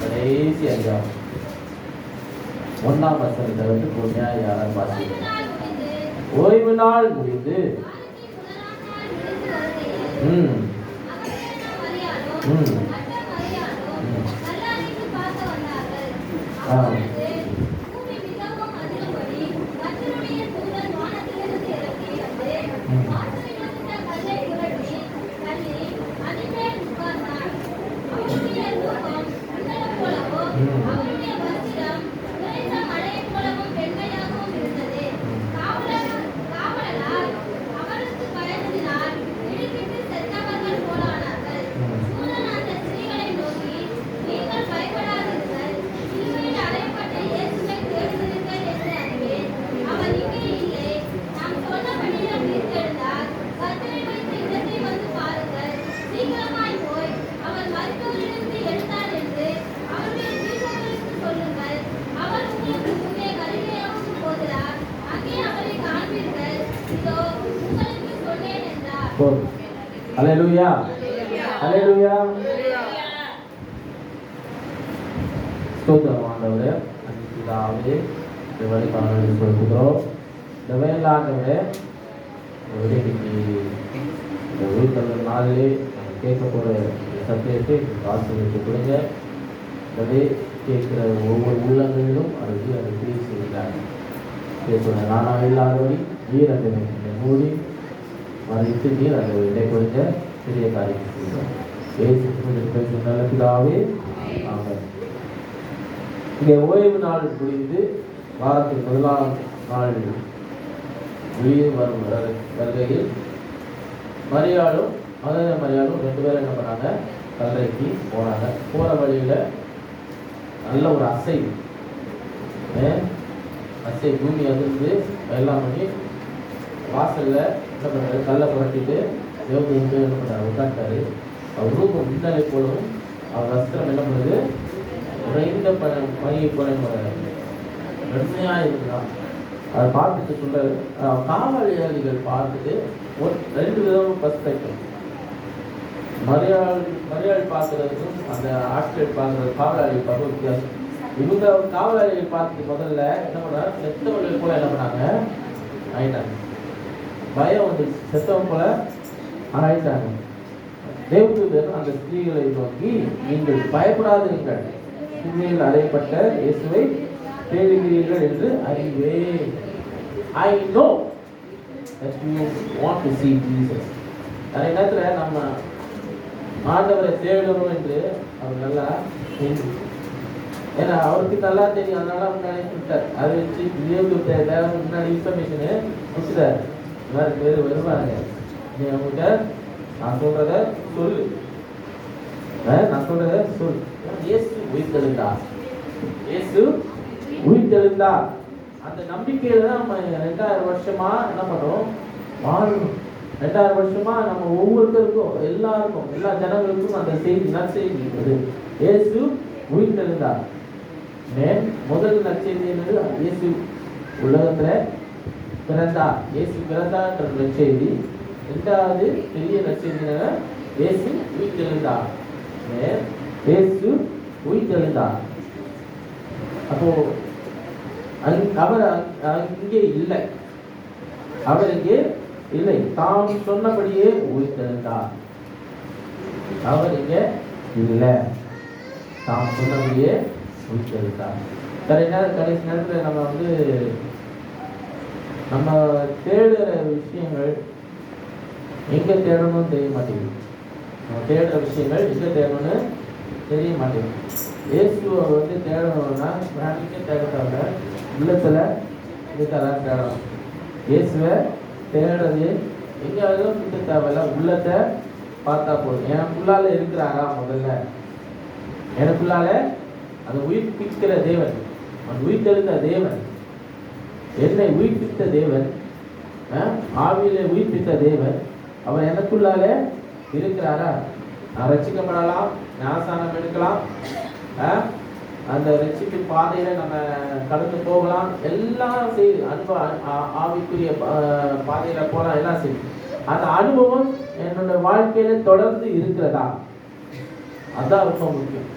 கடைசி அதிகாரம் 1ஆம் வசனத்தை வந்து பொறுமையாக யாரும் வாசிக்கிறேன். ஓய்வு நாள் முடிந்து ஹல்லேலூயா ஹல்லேலூயா. ஸ்தோத்திரம் ஆண்டவரே, பிதாவே, இந்த வழிபாடு சொல்கிறோம். இந்த வேளாண்டவரே, இன்னைக்கு இந்த வீட்டில் நாளிலே கேட்க போகிற சத்தியத்தை ஆசீர்வதித்து கொடுங்க. அதே கேட்கிற ஒவ்வொரு உள்ளங்களிலும் அது கிரியை செய்கிறாங்க. பேசுகிற நானாக இல்லாதபடி நீர் அந்த மூடி மறைத்து நீர் அந்த இடை கொடுங்க பெரிய காரியம் செய்கிறோம். பேசுகிற நல்ல பிதாவே ஆமென். இங்கே ஓய்வு நாள் முடிந்து வாரத்தின் முதலாம் நாள் வெளியே வரும் வருகையில் மரியாளும் மரியாளும் 2 பேரும் என்ன பண்ணாங்க, கல்லறைக்கு போனாங்க. போகிற வழியில் நல்ல ஒரு அசைவு பூமி அதிர்ந்து எல்லாம் பண்ணி வாசலில் என்ன பண்ணுறாரு, கல்லை புரட்டிட்டு தேவதூதன் என்ன பண்ணுறாரு, உட்காந்துட்டாரு. அவர் ரூபம் முன்னாலே போலவும் அவர் வஸ்திரம் என்ன பண்ணுறது, உறைந்த பணியை போல வெண்மையாக இருந்தான். அதை பார்த்துட்டு சொல்கிறாரு. காவலாளிகள் பார்த்துட்டு 2 விதமும் பர்ஸ்பெக்டிவ். மரியாள் பார்க்குறதுக்கும் அந்த ஆட்கள் பார்க்குறது, காவலாளிகள் பார்க்க வித்தியாசம். இவங்க காவலாளிகள் பார்த்துட்டு முதல்ல என்ன பண்ணாரு, செத்தவர்கள் போல என்ன பண்ணாங்க, ஆயிட்டாங்க. பயம் வந்து செத்தவன் போல ஆயிட்டாங்க. தேவதூதன் அந்த ஸ்திரீகளை நோக்கி, நீங்கள் பயப்படாதீர்கள், சிலுவையில் அறையப்பட்ட இயேசுவை தேடுகிறீர்கள் என்று அறிவேன். I know that you want to see Jesus. நிறைய நேரத்தில் நம்ம ஆண்டவரை தேடுறோம் என்று அவர் நல்லா தெரியும். ஏன்னா அவருக்கு நல்லா தெரியும். அதனால முன்னாடி கொடுத்தார். அதை வச்சு முன்னாடி இன்ஃபர்மேஷனு கொடுத்துட்டார். வேறு பேர் வருவாங்க, நீ அவங்ககிட்ட நான் சொல்றத சொல்லு, நான் சொல்றத சொல். இயேசு உயிர்த்தெழுந்தார், இயேசு உயிர்த்தெழுந்தார். அந்த நம்பிக்கையில தான் நம்ம 2000 வருஷமா என்ன பண்றோம், வாழணும். 2000 வருஷமா நம்ம ஒவ்வொருத்தருக்கும், எல்லாருக்கும், எல்லா ஜனங்களுக்கும் அந்த செய்தி, நற்செய்தி அது இயேசு உயிர்த்தெழுந்தார். முதல் நற்செய்தி என்னது, இயேசு உலகத்துல பிறந்தார், இயேசு பிறந்தார் என்ற நற்செய்தி. 2வது பெரிய நற்செய்தி இயேசு உயிர்த்தெழுந்தார், இயேசு உயிர்த்தெழுந்தார். அப்போ அவர் இங்கே இல்லை, அவர் இங்கே இல்லை, தாம் சொன்னபடியே உயிர்த்தெழுந்தார். அவர் இங்கே இல்லை, தாம் சொன்னபடியே உயிர்த்தெழுந்தார். கடைசி நேரத்தில் நம்ம வந்து நம்ம தேடுற விஷயங்கள் எங்கே தேடணும்னு தெரிய மாட்டேங்குது. நம்ம தேடுற விஷயங்கள் எங்கே தேடணும்னு தெரிய மாட்டேங்குது. இயேசுவை வந்து தேடணும்னா பிராணிக்கே தேடத்தாங்க, உள்ளத்தில் இதுக்கெல்லாம் தேடணும். இயேசுவை தேடுறது எங்கேயாவது கிட்ட தேவையில்ல, உள்ளத்தை பார்த்தா போதும். எனக்குள்ளால இருக்கிறாரா, முதல்ல எனக்குள்ளால அந்த உயிர்ப்பிக்கிற தேவன், அந்த உயிர்த்தெழுந்த தேவன், என்னை உயிர்ப்பித்த தேவன், ஆவியிலே உயிர்ப்பித்த தேவன், அவர் எனக்குள்ளால இருக்கிறாரா? நான் ரட்சிக்கப்படலாம், ஞானஸ்நானம் எடுக்கலாம், அந்த ரட்சிப்பு பாதையில நம்ம கடந்து போகலாம், எல்லாம் செய்து ஆவிக்குரிய பாதையில போகலாம், எல்லாம் செய்யும். அந்த அனுபவம் என்னோட வாழ்க்கையில தொடர்ந்து இருக்கிறதா? அதான் ரொம்ப முக்கியம்.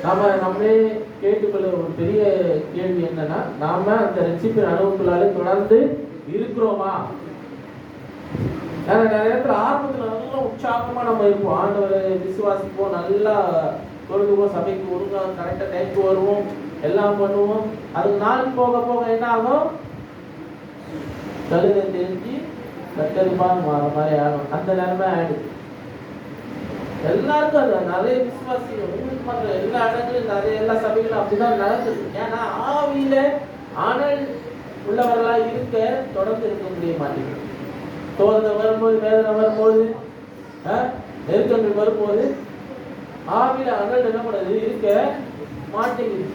நம்மளே கேட்டுக்கொள்ள ஒரு பெரிய கேள்வி என்னன்னா, நாம அந்த ரட்சிப்பின் அனுபவங்களால தொடர்ந்து இருக்கிறோமா? நிறைய நேரத்துல ஆரம்பத்துல நல்லா உற்சாகமா நம்ம இருப்போம், ஆண்டவரை விசுவாசிப்போம், நல்லா தொழுதுவோம், சபைக்கு ஒழுங்கா கரெக்டா டைம்க்கு வருவோம், எல்லாம் பண்ணுவோம். அது நாள் போக போக என்ன ஆகும்? கழுதை தெரிஞ்சு கட்டருமா மாதிரி ஆகும். அந்த நிலைமை ஆயிடுது. எல்லாருக்கும் அது நிறைய விசுவாசிகள் உங்களுக்கு மற்ற எல்லா இடங்களும் நிறைய எல்லா சபைகளும் அப்படிதான் நடக்குது. ஏன்னா ஆவியில ஆனல் உள்ளவர்களா இருக்க தொடர்ந்து இருக்க முடிய மாட்டேங்குது. சோதனை வரும்போது, வேதனை வரும்போது, நெருக்கங்கள் வரும்போது ஆவியில அனல் என்ன பண்ணுது? இருக்க மாட்டேங்குது.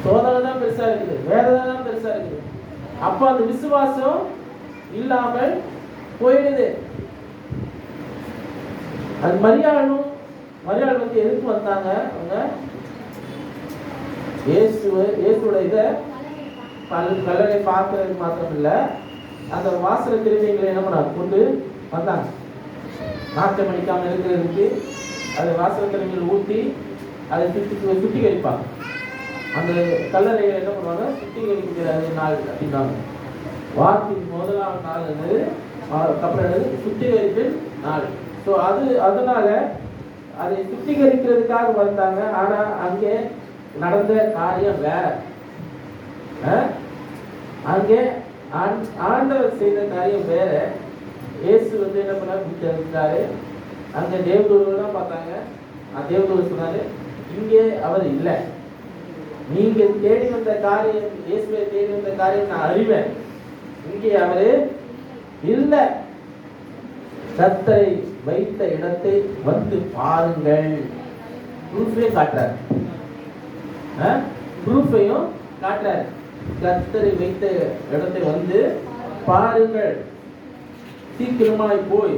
சோதனை தான் பெருசா இருக்குது, வேதனை தான் பெருசா இருக்குது. அப்ப அந்த விசுவாசம் இல்லாமல் போயிடுது. அது மரியாள் வந்து எதுக்கு வந்தாங்க? அவங்க இயேசுவோட இதை கல்லறை பார்க்கறது மாத்திரம் இல்லை, அந்த வாசல திருவிகளை என்ன பண்ண கொண்டு வந்தாங்க. நாட்டம் அடிக்காமல் இருக்கிறதுக்கு அதை வாசல திருவிகள் ஊற்றி அதை சுத்திகரிப்பாங்க. அந்த கல்லறைகளை என்ன பண்ணுவாங்க? சுத்திகரிக்கிற நாள் அப்படின்னாங்க. வாரத்தின் முதலாம் நாள் என்னது? அப்புறம் சுத்திகரிப்பின் நாள். ஸோ அதனால அதை சுத்திகரிக்கிறதுக்காக வந்தாங்க. ஆனா அங்கே நடந்த காரியம் வேற. அங்கே ஆண்டவர் செய்த காரியம் வேற. இயேசு வந்து என்ன பண்ணாரு? அங்க தேவதூதர்கள் தான் பார்த்தாங்க. தேவதூதர் சொன்னாரு, இங்கே அவர் இல்லை, நீங்க தேடி வந்த காரியம், இயேசுவை தேடி வந்த காரியம் நான் அறிவேன், இங்கே அவரு இல்லை, கர்த்தரை வைத்த இடத்தை வந்து பாருங்கள். ப்ரூஃபையும் காட்டுறாரு, ப்ரூஃபையும் காட்டுறாரு. கர்த்தரை வைத்த இடத்தை வந்து பாருங்கள், சீக்கிரமாய் போய்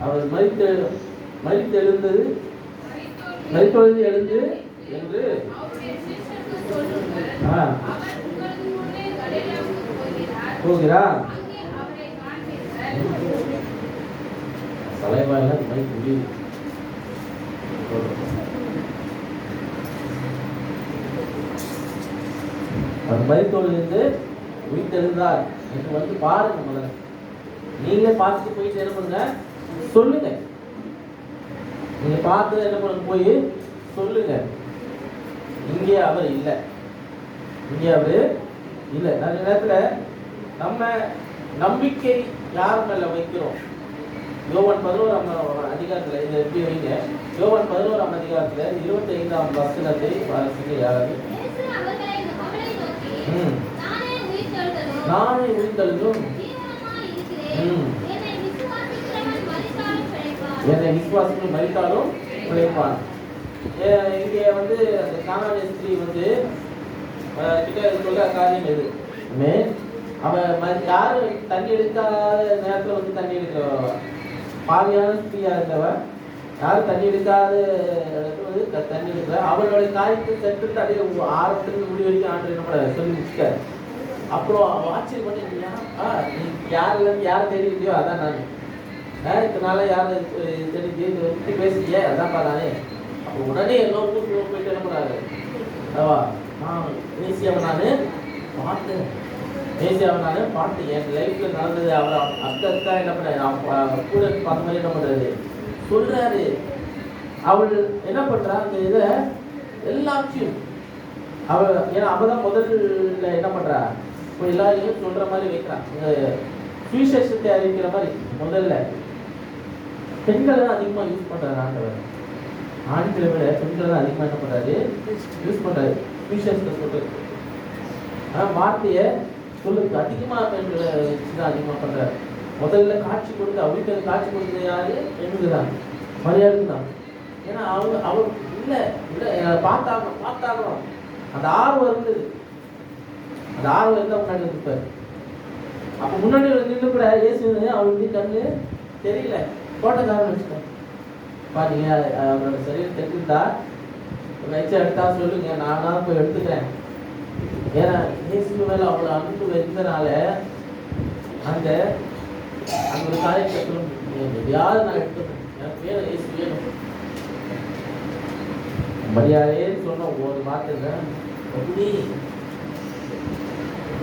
அவர் மரித்தெழுந்து எழுந்து என்று போகிறார். தலைவாயில மை முடியுது. அவர் மரித்தோலிருந்து உயிர்த்தெழுந்தார் என்று வந்து பாருங்க. முதல்ல நீங்க பார்த்துட்டு போயிட்டு என்ன பண்ணுங்க? சொல்லுங்க. நீங்க பார்த்து என்ன பண்ண போய் சொல்லுங்க, இங்கே அவர் இல்லை, இங்கே அவரு இல்லை. நிறைய நேரத்துல நம்ம நம்பிக்கை யார் மேல வைக்கிறோம்? யோவான் 11ஆம் அதிகாரத்துல இதை எப்படி வைங்க? யோவான் 11ஆம் அதிகாரத்துல 25ஆம் வசனத்தை வாசிங்க யாராவது. நானே உயிர்த்தெழுந்தும் என்னை விசுவாசிகள் மரித்தாலும் பிழைப்பான். இங்கே வந்து அந்த கானானிய ஸ்திரீ வந்து கிட்ட சொல்ற காரியம் எது? அவன் யாரு தண்ணி எடுக்காத நேரத்துல வந்து தண்ணி எடுக்கிறவ, பாவியான ஸ்திரீயா இருந்தவன், யாரும் தண்ணி எடுக்காத தண்ணி எடுக்கிற அவளுடைய காரியத்தை சென்று அப்படியே ஆரம்பத்திலிருந்து முடி வரைக்கும் ஆண்டு என்ன சொல்லி முடிச்சுட்டாரு. அப்புறம் ஆச்சரியம் பண்ணி, நீ யாருலேருந்து யார் தெரியுதையோ அதான் நான் இதனால யார் தெரிஞ்சு பேசுறியே அதான் பாதானே. அப்போ உடனே எல்லோரும் கூட்டு போயிட்டு என்ன பண்ணாரு? ஏசியாவை நான் பார்த்தேன், ஏசியாவை நான் பார்த்தேன், என் லைஃப்ல நடந்தது. அவர் அக்கா என்ன பண்ணாரு? கூட பார்த்த மாதிரி என்ன பண்றாரு சொல்றாரு. அவள் என்ன பண்றா? அந்த இதை எல்லாத்தையும் அவள், ஏன்னா அவதான் முதல்ல என்ன பண்றா? இப்போ எல்லாரையும் சொல்ற மாதிரி வைக்கிறான், சுவிசேஷத்தை அறிவிக்கிற மாதிரி. முதல்ல பெண்களை தான் அதிகமா யூஸ் பண்றாரு ஆண்டவர். ஆண்களை விட பெண்களை தான் அதிகமா என்ன பண்றாரு? யூஸ் பண்றாரு சுவிசேஷத்தை சொல்றது. வார்த்தைய சொல்லுக்கு அதிகமா பெண்களை வச்சுதான் அதிகமா பண்றாரு. முதல்ல காட்சி கொடுத்து அவருக்கு காட்சி கொடுத்தது யாரு? பெண்கள் தான், மரியாதைக்கு தான். ஏன்னா அவர் இல்லை பார்த்தாகணும் அந்த ஆர்வம் இருந்தது. அந்த ஆர்வம் இருந்தால் முன்னாடி இருப்பார். அப்போ முன்னாடி நின்று கூட இயேசு அவளுக்கு கண்ணு தெரியல, தோட்டக்காரன் வச்சுட்டேன் பாத்தீங்க. அவரோட சரீரம் தெரிஞ்சுட்டா வச்சு எடுத்தா சொல்லுங்க, நானா போய் எடுத்துக்கிறேன். ஏன்னா இயேசு மேல அவ்வளோ அன்பு வைக்கிறதுனால அந்த ஒரு காரியத்தை சொல்ல யாரு நான் எடுத்துக்கிறேன், எனக்கு வேணும் இயேசு வேணும். மரியாதைன்னு சொன்ன ஒரு வார்த்தை எப்படி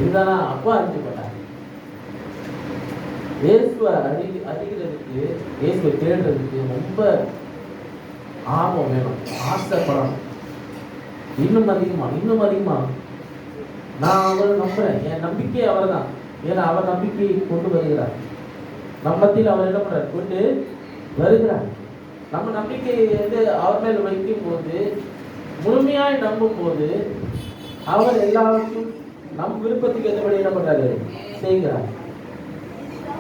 இதுதானா அப்பா அறிஞ்சுப்பட்டார். இயேசுவை அறிகிறதுக்கு, இயேசுவை தேடுறதுக்கு ரொம்ப ஆர்வம் வேணும், ஆசைப்படணும். இன்னும் அதிகமா நான் அவரை நம்புறேன். என் நம்பிக்கை அவர் தான். ஏன்னா அவர் நம்பிக்கையை கொண்டு வருகிறார். நம்மத்தில் அவர் என்ன பண்றார்? கொண்டு வருகிறார். நம்ம நம்பிக்கையை அவர் மேல் வைக்கும் போது, முழுமையாய் நம்பும் போது, அவர் எல்லாருக்கும் நம் விருப்பத்துக்கு எந்தபடி என்ன பண்றாரு? செய்கிறார்.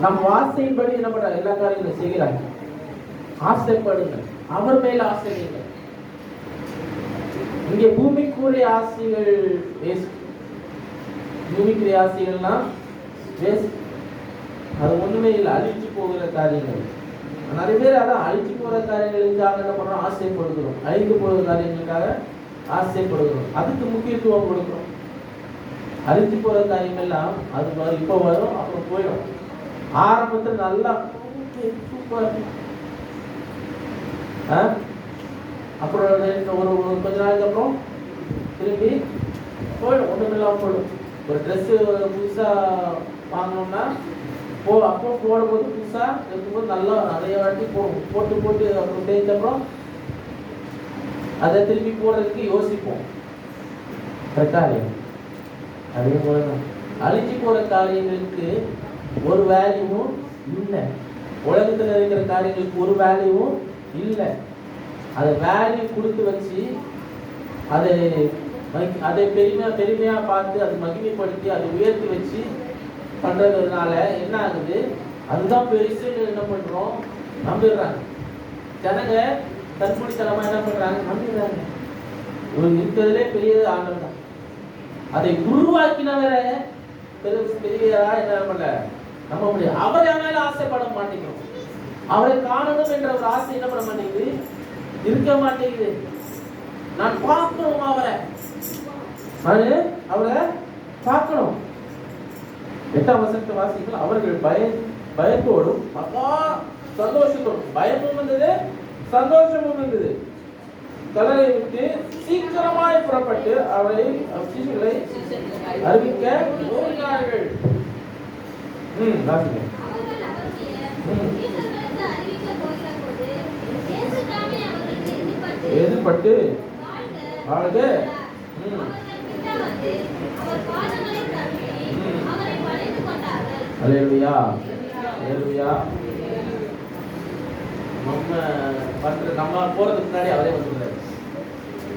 நம் வாசையின்படி என்ன பண்றாரு? எல்லா காரியங்களும் செய்கிறார். ஆசைப்படுங்க, அவர் மேல ஆசைப்படுங்க. இங்கே பூமிக்குரிய ஆசைகள் வேஸ்ட். பூமிக்குரிய ஆசைகள்னா வேஸ்ட். அது ஒண்ணுமே இல்லை, அழிச்சு போகிற காரியங்கள். நிறைய பேர் அதான் அழிச்சு போகிற காரியங்களுக்காக என்ன பண்றோம்? ஆசைப்படுகிறோம். அழிந்து போகிற காரியங்களுக்காக ஆசைப்படுகிறோம். அதுக்கு முக்கியத்துவம் கொடுக்கிறோம். அழிச்சு போகிற காரியங்கள்லாம் அது இப்போ வரும், அப்புறம் போயிடும். ஆரம்பத்தில் நல்லா சூப்பர், அப்புறம் ஒரு கொஞ்ச நாளுக்கு அப்புறம் திரும்பி போயிடும், ஒன்றுமில்லாமல் போயிடும். ஒரு ட்ரெஸ்ஸு புதுசாக வாங்கினோம்னா அப்போ போடும்போது புதுசாக இருக்கும்போது நல்லா நிறைய வாட்டி போட்டு அப்புறம் தேய்ச்சப்புறம் அதை திரும்பி போடுறதுக்கு யோசிப்போம். காரியம் அதே போல தான் அழிஞ்சு போகிற காரியங்களுக்கு ஒரு வேல்யூவும் இல்லை. உலகத்தில் இருக்கிற காரியங்களுக்கு ஒரு வேல்யூவும் இல்லை. அதை வேல்யூ கொடுத்து வச்சு அதை பெருமையாக பார்த்து அதை மகிமைப்படுத்தி அதை உயர்த்தி வச்சு பண்ணுறதுனால என்ன ஆகுது? அதுதான் பெருசுன்னு என்ன பண்ணுறோம்? நம்பிடுறாங்க. ஜனங்க தன்முடித்தனமாக என்ன பண்ணுறாங்க? நம்பிடுறாங்க. ஒரு இருக்கிறதுலே பெரிய ஆண்டவர் தான். அதை உருவாக்கினவரை பெரியவரா என்ன பண்ணல நம்ப முடியாது. அவரை மேல ஆசைப்பட மாட்டேங்கிறோம். அவரை காணணும் என்ற ஒரு ஆசை என்ன பண்ண மாட்டேங்குது? இருக்க மாட்டேங்குது. நான் பார்க்கணும் அவரை பார்க்கணும். 8ஆம் வசனத்தை வாசிக்கலாம். அவர்கள் பயத்தோடும் சந்தோஷத்தோடும், பயமும் வந்தது, சந்தோஷமும் வந்தது, கடலை விட்டு சீக்கிரமாய் புறப்பட்டு அவரை அறிவிக்க ஓடினார்கள். எதிர்பட்டு வாழ்க. அல்லேலூயா, அல்லேலூயா. நம்ம போறதுக்கு முன்னாடி அவரே வந்துடுறாரு.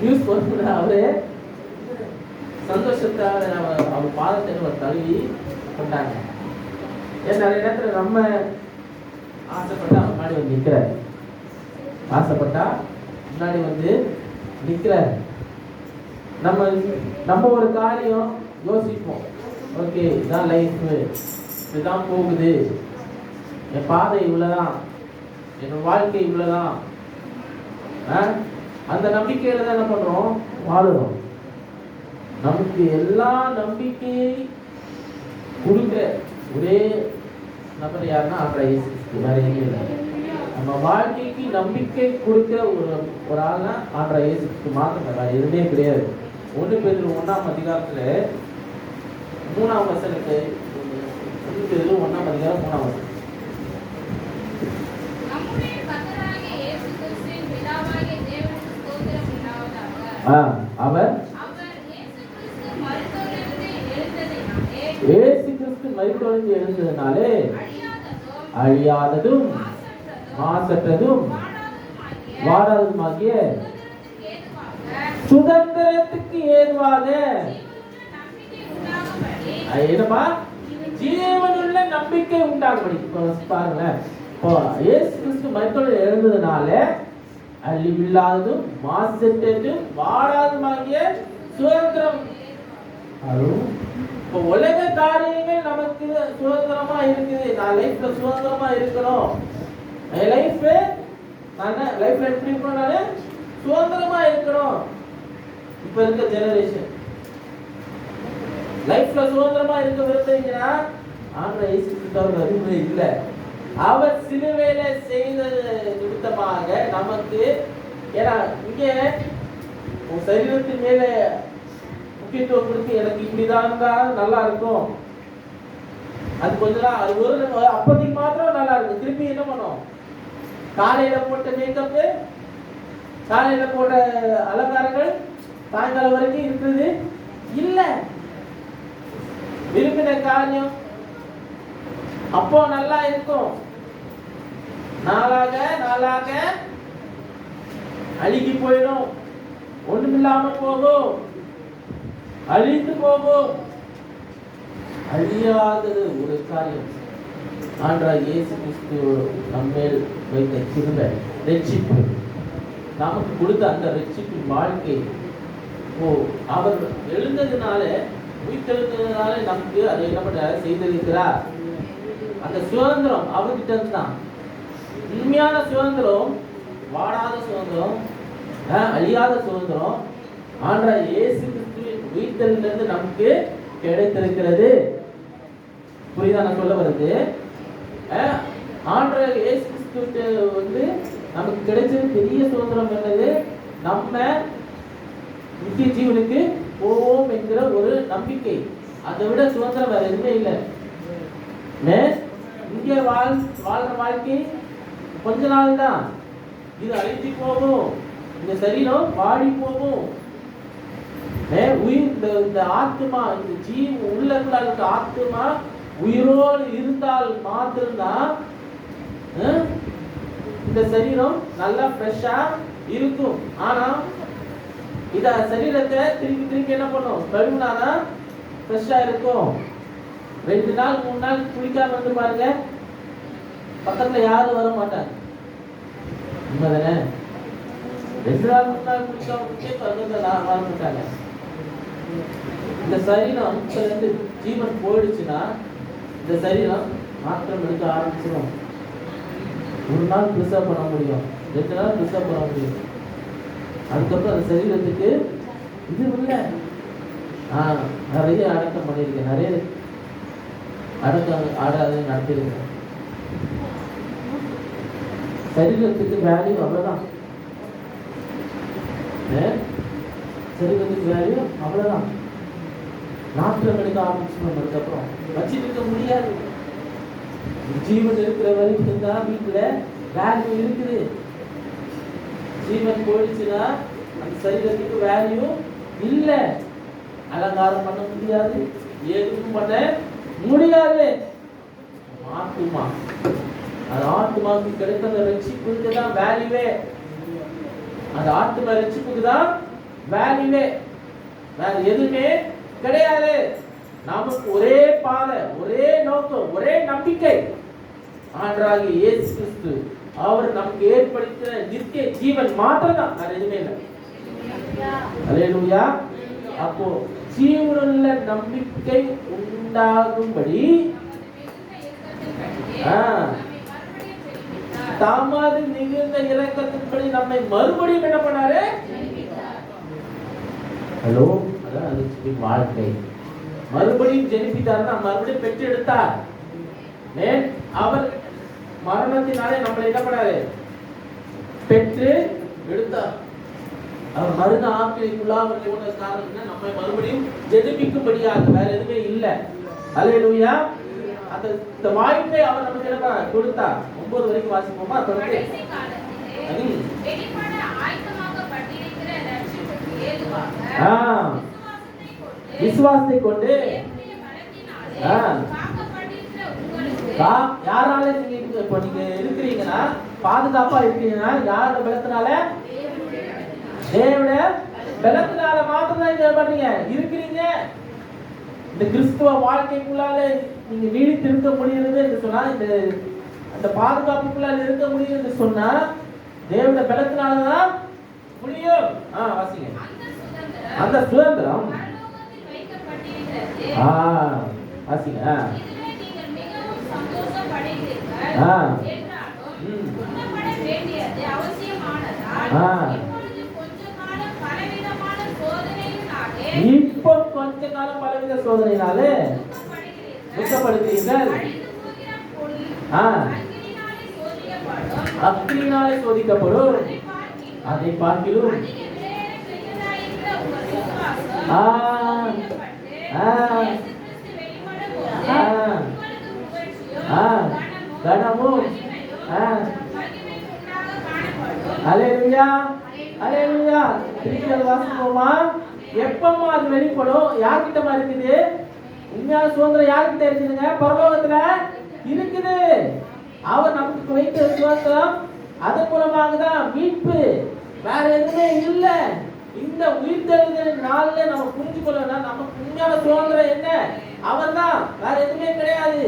நியூஸ் போறது அவரே சந்தோஷத்தை அவர் பாதத்தை தழுவி கொண்டாங்க. ஏன் நிறைய நேரத்தில் நம்ம ஆசைப்பட்டா முன்னாடி வந்து நிற்கிறாரு. ஆசைப்பட்டா முன்னாடி வந்து நிற்கிறாரு. நம்ம ஒரு காரியம் யோசிப்போம். ஓகே, இதான் லைஃப், இதுதான் போகுது, என் பாதை இவ்வளவுதான், என் வாழ்க்கை இவ்வளவுதான். அந்த நம்பிக்கையில தான் என்ன பண்றோம்? வாழுறோம். நமக்கு எல்லா நம்பிக்கையை கொடுக்க ஒரே நபர் யாருன்னா வேற எதுவும் இல்லை. நம்ம வாழ்க்கைக்கு நம்பிக்கை கொடுக்க ஒரு ஆள்னா ஆண்டவர் இயேசு மாத்திரம், வேற எதுவுமே கிடையாது. 1 பேதுரு 1ஆம் அதிகாரத்துல 3ஆம் வசனத்தை 1 பேதுரு 1ஆம் அதிகாரம் 3ஆம் வசனம். அவர் இயேசு கிறிஸ்து மரித்தோரிலிருந்து எழுந்ததினாலே அழியாததும் மாசற்றதும் வாராததுமாகிய சுதந்திரத்துக்கு ஏதுவாக என்னமா ஜீவனுள்ள நம்பிக்கை உண்டாகும்படி. பாருங்களேன், இயேசு கிறிஸ்து மரித்தோரிலிருந்து எழுந்ததினால அழிவில்லாததும் மாசற்றதும் வாராததுமாகிய சுதந்திரம். இப்போ உலக காரியங்கள் நமக்கு சுதந்திரமா இருக்குது. நான் லைஃப்ல சுதந்திரமா இருக்கணும். என் லைஃப்ல எப்படி இருக்கணும்? நான் சுதந்திரமா இருக்கணும். இப்ப இருக்க ஜெனரேஷன் லைஃப்ல சுதந்திரமா இருக்க விரும்புறீங்கன்னா ஆண்டவர் இயேசு கிறிஸ்து அறிவுரை இல்லை. அவர் சிலுவையில செய்த நிமித்தமாக நமக்கு, ஏன்னா இங்க உன் சரீரத்தின் மேல முக்கியத்துவம் கொடுத்து எனக்கு இப்படிதான் இருந்தா நல்லா இருக்கும், அது கொஞ்ச நாள் அது ஒரு அப்போதைக்கு மாத்திரம் நல்லா இருக்கு. திருப்பி என்ன பண்ணும்? காலையில போட்ட மேக்கப்பு, காலையில போட்ட அலங்காரங்கள் சாயங்காலம் வரைக்கும் இருக்குது இல்ல. விரும்பின காரியம் அப்போ நல்லா இருக்கும், நாளாக நாளாக அழுகி போயிடும், ஒண்ணுமில்லாம போகும், அழிந்து போகும். அழியாதது ஒரு காரியம் ஆண்டவராகிய இயேசு கிறிஸ்து நம்மேல் வைத்த கிருபை, ரட்சிப்பு, நமக்கு கொடுத்த அந்த ரட்சிப்பின் வாழ்க்கை. அவர் எழுந்ததுனால, உயிர்த்தெழுந்ததுனால நமக்கு அதை என்ன பண்றாரு? செய்திருக்கிறார். அந்த சுதந்திரம் அவர்கிட்ட இருந்தான். உண்மையான சுதந்திரம், வாடாத சுதந்திரம், அழியாத சுதந்திரம் ஆண்டவராகிய இயேசு கிறிஸ்துவின் உயிர்த்தெழுந்ததிலிருந்து நமக்கு கிடைத்திருக்கிறது. புரியுதா நான் சொல்ல வருது? ஆண்டவராகிய இயேசு கிறிஸ்து வந்து நமக்கு கிடைச்சது பெரிய சுதந்திரம் என்னது? நம்ம நித்திய ஜீவனுக்கு போவோம் என்கிற ஒரு நம்பிக்கை. அதை விட சுதந்திரம் வேற எதுவுமே இல்லை. இங்கே வாழ்ற வாழ்க்கை கொஞ்ச நாள் தான், இது அழிஞ்சு போகும், இந்த சரீரம் வாடி போகும். இந்த ஆத்மா, இந்த உள்ளக்குள்ள இருக்க ஆத்மா உயிரோடு இருந்தால் மாத்திரம்தான் இந்த சரீரம் நல்லா ஃப்ரெஷ்ஷா இருக்கும். ஆனா இத சரீரத்தை திருப்பி திருப்பி என்ன பண்ணும்? கழுவுனாதான் ஃப்ரெஷ்ஷா இருக்கும். 2 நாள் 3 நாள் குளிக்காம வந்து பாருங்க, பக்கத்துல யாரும் வர மாட்டாங்க. உண்மைதானே? 2 நாள் 3 நாள் குளிக்காம பக்கத்துல வர மாட்டாங்க. இந்த சரீரம் ஜீவன் போயிடுச்சுன்னா இந்த சரீரம் மாற்றம் எடுக்க ஆரம்பிச்சிடும். 1 நாள் பிரிசர்வ் பண்ண முடியும், 2 நாள் பிரிசர்வ் பண்ண முடியும். அதுக்கப்புறம் அந்த சரீரத்துக்கு இது இல்லை. நிறைய அடக்கம் பண்ணியிருக்கேன், நிறைய அடக்கம் நடத்திருக்கேன். சரீரத்துக்கு வேல்யூ அவ்வளவுதான், சரீரத்துக்கு வேல்யூ அவ்வளவுதான். நாற்றம் எடுக்க ஆரம்பிச்சு அதுக்கப்புறம் வச்சுட்டு இருக்க முடியாது. ஜீவன் இருக்கிற வரைக்கும் தான் வீட்டுல வேல்யூ இருக்குது. ஜீவன் போயிடுச்சுன்னா அந்த சரீரத்துக்கு வேல்யூ இல்ல. அலங்காரம் பண்ண முடியாது, எதுவும் பண்ண முடியாது. ஆத்துமா, அந்த ஆத்துமாவுக்கு கிடைத்த அந்த ரட்சிப்புக்கு தான் வேல்யூவே. அந்த ஆத்துமா ரட்சிப்புக்கு தான் வேல்யூவே, வேற எதுவுமே கிடையாது. நமக்கு ஒரே பாதை, ஒரே நோக்கம், ஒரே நம்பிக்கை, ஆண்டவராகிய இயேசு கிறிஸ்து. அவர் நமக்கு ஏற்படுத்தின நித்திய ஜீவன் மாத்திரம் தான், வேற எதுவுமே இல்லை. அல்லேலூயா. அப்போ ஜீவனுள்ள நம்பிக்கை உண்டாகும்படி தமது மிகுந்த இரக்கத்தின்படி நம்மை மறுபடியும் என்ன பண்ணாரு? ஹலோ, அதான் வாழ்க்கை. மறுபடியும் ஜெனிப்பித்தார், மறுபடியும் பெற்று எடுத்தார். அவர் மரணத்தினாலே நம்மளை என்ன பண்ணாரு? பெற்று எடுத்தார். அவர் மருத ஆக்கிரைக்குள்ளாக போன காரணம் நம்மை மறுபடியும் ஜெனிப்பிக்கும்படியாக, வேற எதுவுமே இல்லை. அல்லேலூயா. அந்த வாய்ப்பை அவர் நமக்கு என்ன கொடுத்தார். 9 வரைக்கும் வாசிப்போமா? தொடர்ந்து விசுவாசத்தை கொண்டு யாரால நீங்க இப்ப நீங்க இருக்கிறீங்கன்னா, பாதுகாப்பா இருக்கீங்கன்னா, யாரோட பலத்தினால? தேவனுடைய பலத்தினால மாத்திரம் தான் இதை பண்ணீங்க இருக்கிறீங்க. இந்த கிறிஸ்துவ வாழ்க்கைக்குள்ளால நீங்க நீடித்திருக்க முடியுது என்று சொன்னா, இந்த அந்த பாதுகாப்புக்குள்ளால இருக்க முடியும் என்று சொன்னா, தேவனுடைய பலத்தினாலதான் முடியும். வாசிங்க. அந்த சுதந்திரம் வாசிங்க. இப்போ கொஞ்ச காலம் பலவித சோதனையினாலே துக்கப்படுகிறீர்கள். அக்கினியினாலே சோதிக்கப்படும், அதை பார்க்கிலும் ஆ ஆ ஆ ஆ கனமும் அல்லேலூயா அல்லேலூயா. திருப்பி அது வாசிப்போமா? எப்பமா அது வெளிப்படும்? யார்கிட்டமா இருக்குது? உண்மையான சுதந்திரம் யார்கிட்ட இருக்குதுங்க? பரலோகத்துல இருக்குது. அவர் நமக்கு வைத்த சுதந்திரம் அதன் மூலமாக தான் மீட்பு, வேற எதுவுமே இல்லை. இந்த உயிர்த்தெழுதலின் நாள்ல நம்ம புரிஞ்சு கொள்ளணும், நமக்கு உண்மையான சுதந்திரம் என்ன? அவர் தான், வேற எதுவுமே கிடையாது.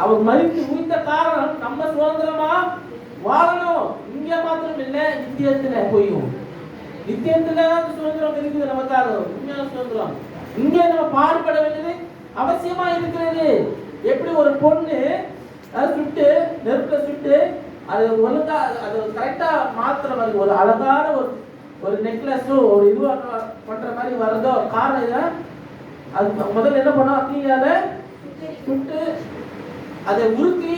அவர் மரித்து உயிர்த்த காரணம் நம்ம சுதந்திரமா வாழணும். இங்க மாத்திரம் இல்லை, நித்தியத்துல போயும் நித்தியத்துல சுதந்திரம் இருக்குது நமக்காக. உண்மையான சுதந்திரம் இங்கே நம்ம பாடுபட வேண்டியது அவசியமா இருக்கிறது. எப்படி ஒரு பொண்ணு சுட்டு நெருப்புல சுட்டு அது ஒழுங்கா அது கரெக்டா மாத்திரம் ஒரு அழகான ஒரு நெக்லஸோ ஒரு இதுவா பண்ற மாதிரி வரதோ காரணம் இல்லை. அது முதல்ல என்ன பண்ணோம்? அப்படிங்கிறத சுட்டு அதை உருக்கி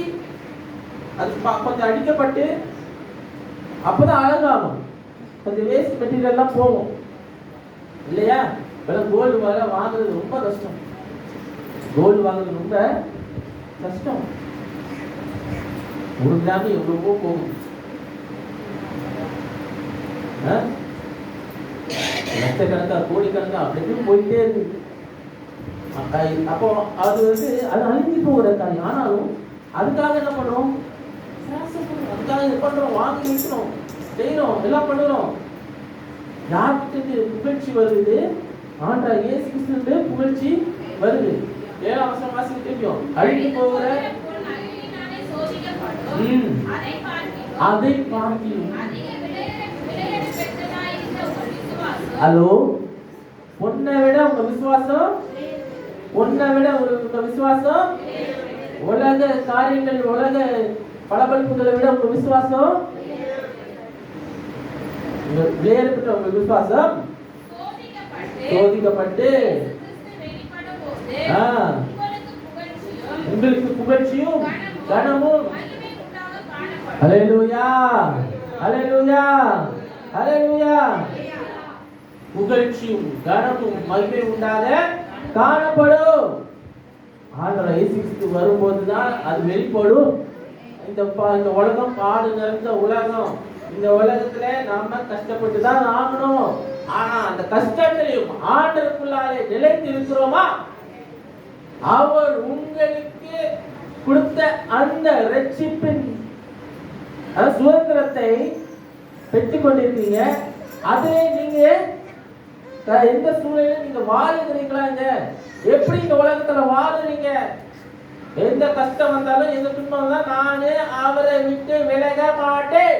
அது கொஞ்சம் அடிக்கப்பட்டு அப்பதான் அழகாகும். கொஞ்சம் வேஸ்ட் மெட்டீரியல் எல்லாம் போகும் இல்லையா? கோல்டு வாங்குறது ரொம்ப கஷ்டம். கோல்டு வாங்குறது ரொம்ப கஷ்டம். ஒரு கிராம் எவ்வளவோ போகும். லட்சக்கணக்கா கோடிக்கணக்கா அப்படி போயிட்டே இருக்கு. அப்போ அது அது அழிஞ்சு போகிற காரியம். ஆனாலும் அதுக்காக என்ன பண்றோம்? அதுக்காக இது பண்றோம், வாங்கி வைக்கணும், செய்யணும், எல்லாம் பண்ணுறோம். யாருக்கு புகழ்ச்சி வருது? ஆண்டவர் இயேசு கிறிஸ்துவிற்கு புகழ்ச்சி வருது. 7ஆம் வசனம் வாசிக்க தெரியும். அழிந்து போகிற அதை பார்க்கிறோம். ஹலோ, பொன்னை விட உங்க விசுவாசம், பொன்னை விட உங்க விசுவாசம், உலக காரியங்கள், உலக பளபளப்புகளை விட உங்க விசுவாசம், விலையேறப்பட்ட உங்க விசுவாசம் சோதிக்கப்பட்டு உங்களுக்கு புகழ்ச்சியும் கனமும், அல்லேலூயா அல்லேலூயா அல்லேலூயா, புகழ்ச்சியும் கனமும் மகிமை உண்டாக காணப்படும். ஆண்டவர் இயேசு கிறிஸ்து வரும்போதுதான் அது வெளிப்படும். இந்த உலகம் பாடு நிறைந்த உலகம். இந்த உலகத்துல நாம கஷ்டப்பட்டு தான் ஆகணும். ஆனா அந்த கஷ்டத்திலையும் ஆண்டவருக்குள்ளாலே நிலைத்து இருக்கிறோமா? அவர் உங்களுக்கு கொடுத்த அந்த ரட்சிப்பின் சுதந்திரத்தை பெற்றுக் கொண்டிருக்கீங்க. அதை நீங்க எந்த சூழ்நிலையில நீங்க வாழுகிறீங்களா? எப்படி இந்த உலகத்துல வாழுறீங்க? எந்த கஷ்டம் வந்தாலும், எந்த துன்பம் வந்தாலும் நானு அவரை விட்டு விலக மாட்டேன்.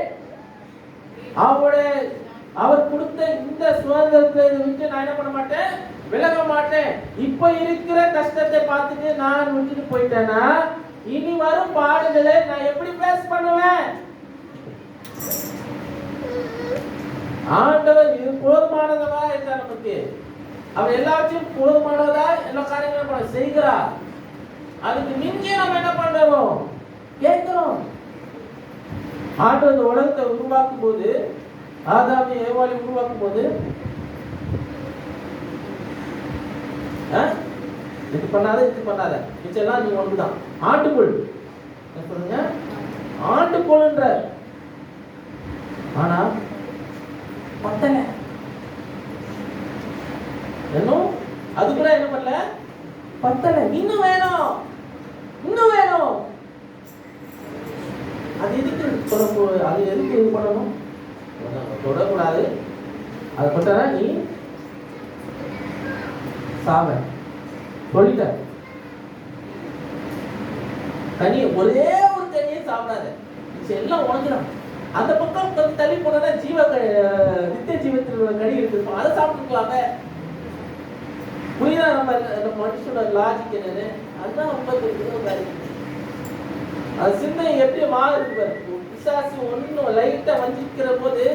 அவர் கொடுத்த இந்த சுதந்திரத்தை விட்டு நான் என்ன பண்ண மாட்டேன்? விலக மாட்டேன். இப்ப இருக்கிற கஷ்டத்தை பார்த்துட்டு நான் விட்டுட்டு போயிட்டேன்னா இனி வரும் பாடுகளை நான் எப்படி பேஸ் பண்ணுவேன்? ஆண்டவர் இது போதுமானதா இருந்தார் நமக்கு. அவர் எல்லாத்தையும் போதுமானதா எல்லா காரியங்களும் செய்கிறார். அதுக்கு மிஞ்சி நம்ம என்ன பண்றோம்? கேட்கிறோம். ஆண்டவர் இந்த உலகத்தை உருவாக்கும் போது, ஆதாம் ஏவாளை உருவாக்கும் போது இது பண்ணாத இது பண்ணாத மிச்செல்லாம் நீ ஒன்றுதான். ஆட்டுக்குள் சொல்லுங்க, ஆட்டுக்குள்ன்ற. ஆனா பத்தல இன்னும், அது கூட என்ன பண்ணல? பத்தல. இன்னும் வேணும், இன்னும் வேணும். அது எதுக்கு அது எதுக்கு இது பண்ணணும்? தொடக்கூடாது. அதை பண்ற நீ சாவ சொல்லிட்ட. கனி ஒரே ஒரு கனியை சாப்பிடாத, எல்லாம் உணஞ்சிடும். அந்த பக்கம் கொஞ்சம் தள்ளி போனா நித்திய ஜீவத்தில் கனி இருக்கு, அதை சாப்பிட்டுக்கலாமே. புரியுதா? நம்ம மனுஷனோட லாஜிக் என்னன்னு அதுதான் ரொம்ப காரியம். அது சிந்தனை எப்படி மாறுது பாரு. பிசாசு ஒன்னும் லைட்டா வஞ்சிக்கிற போது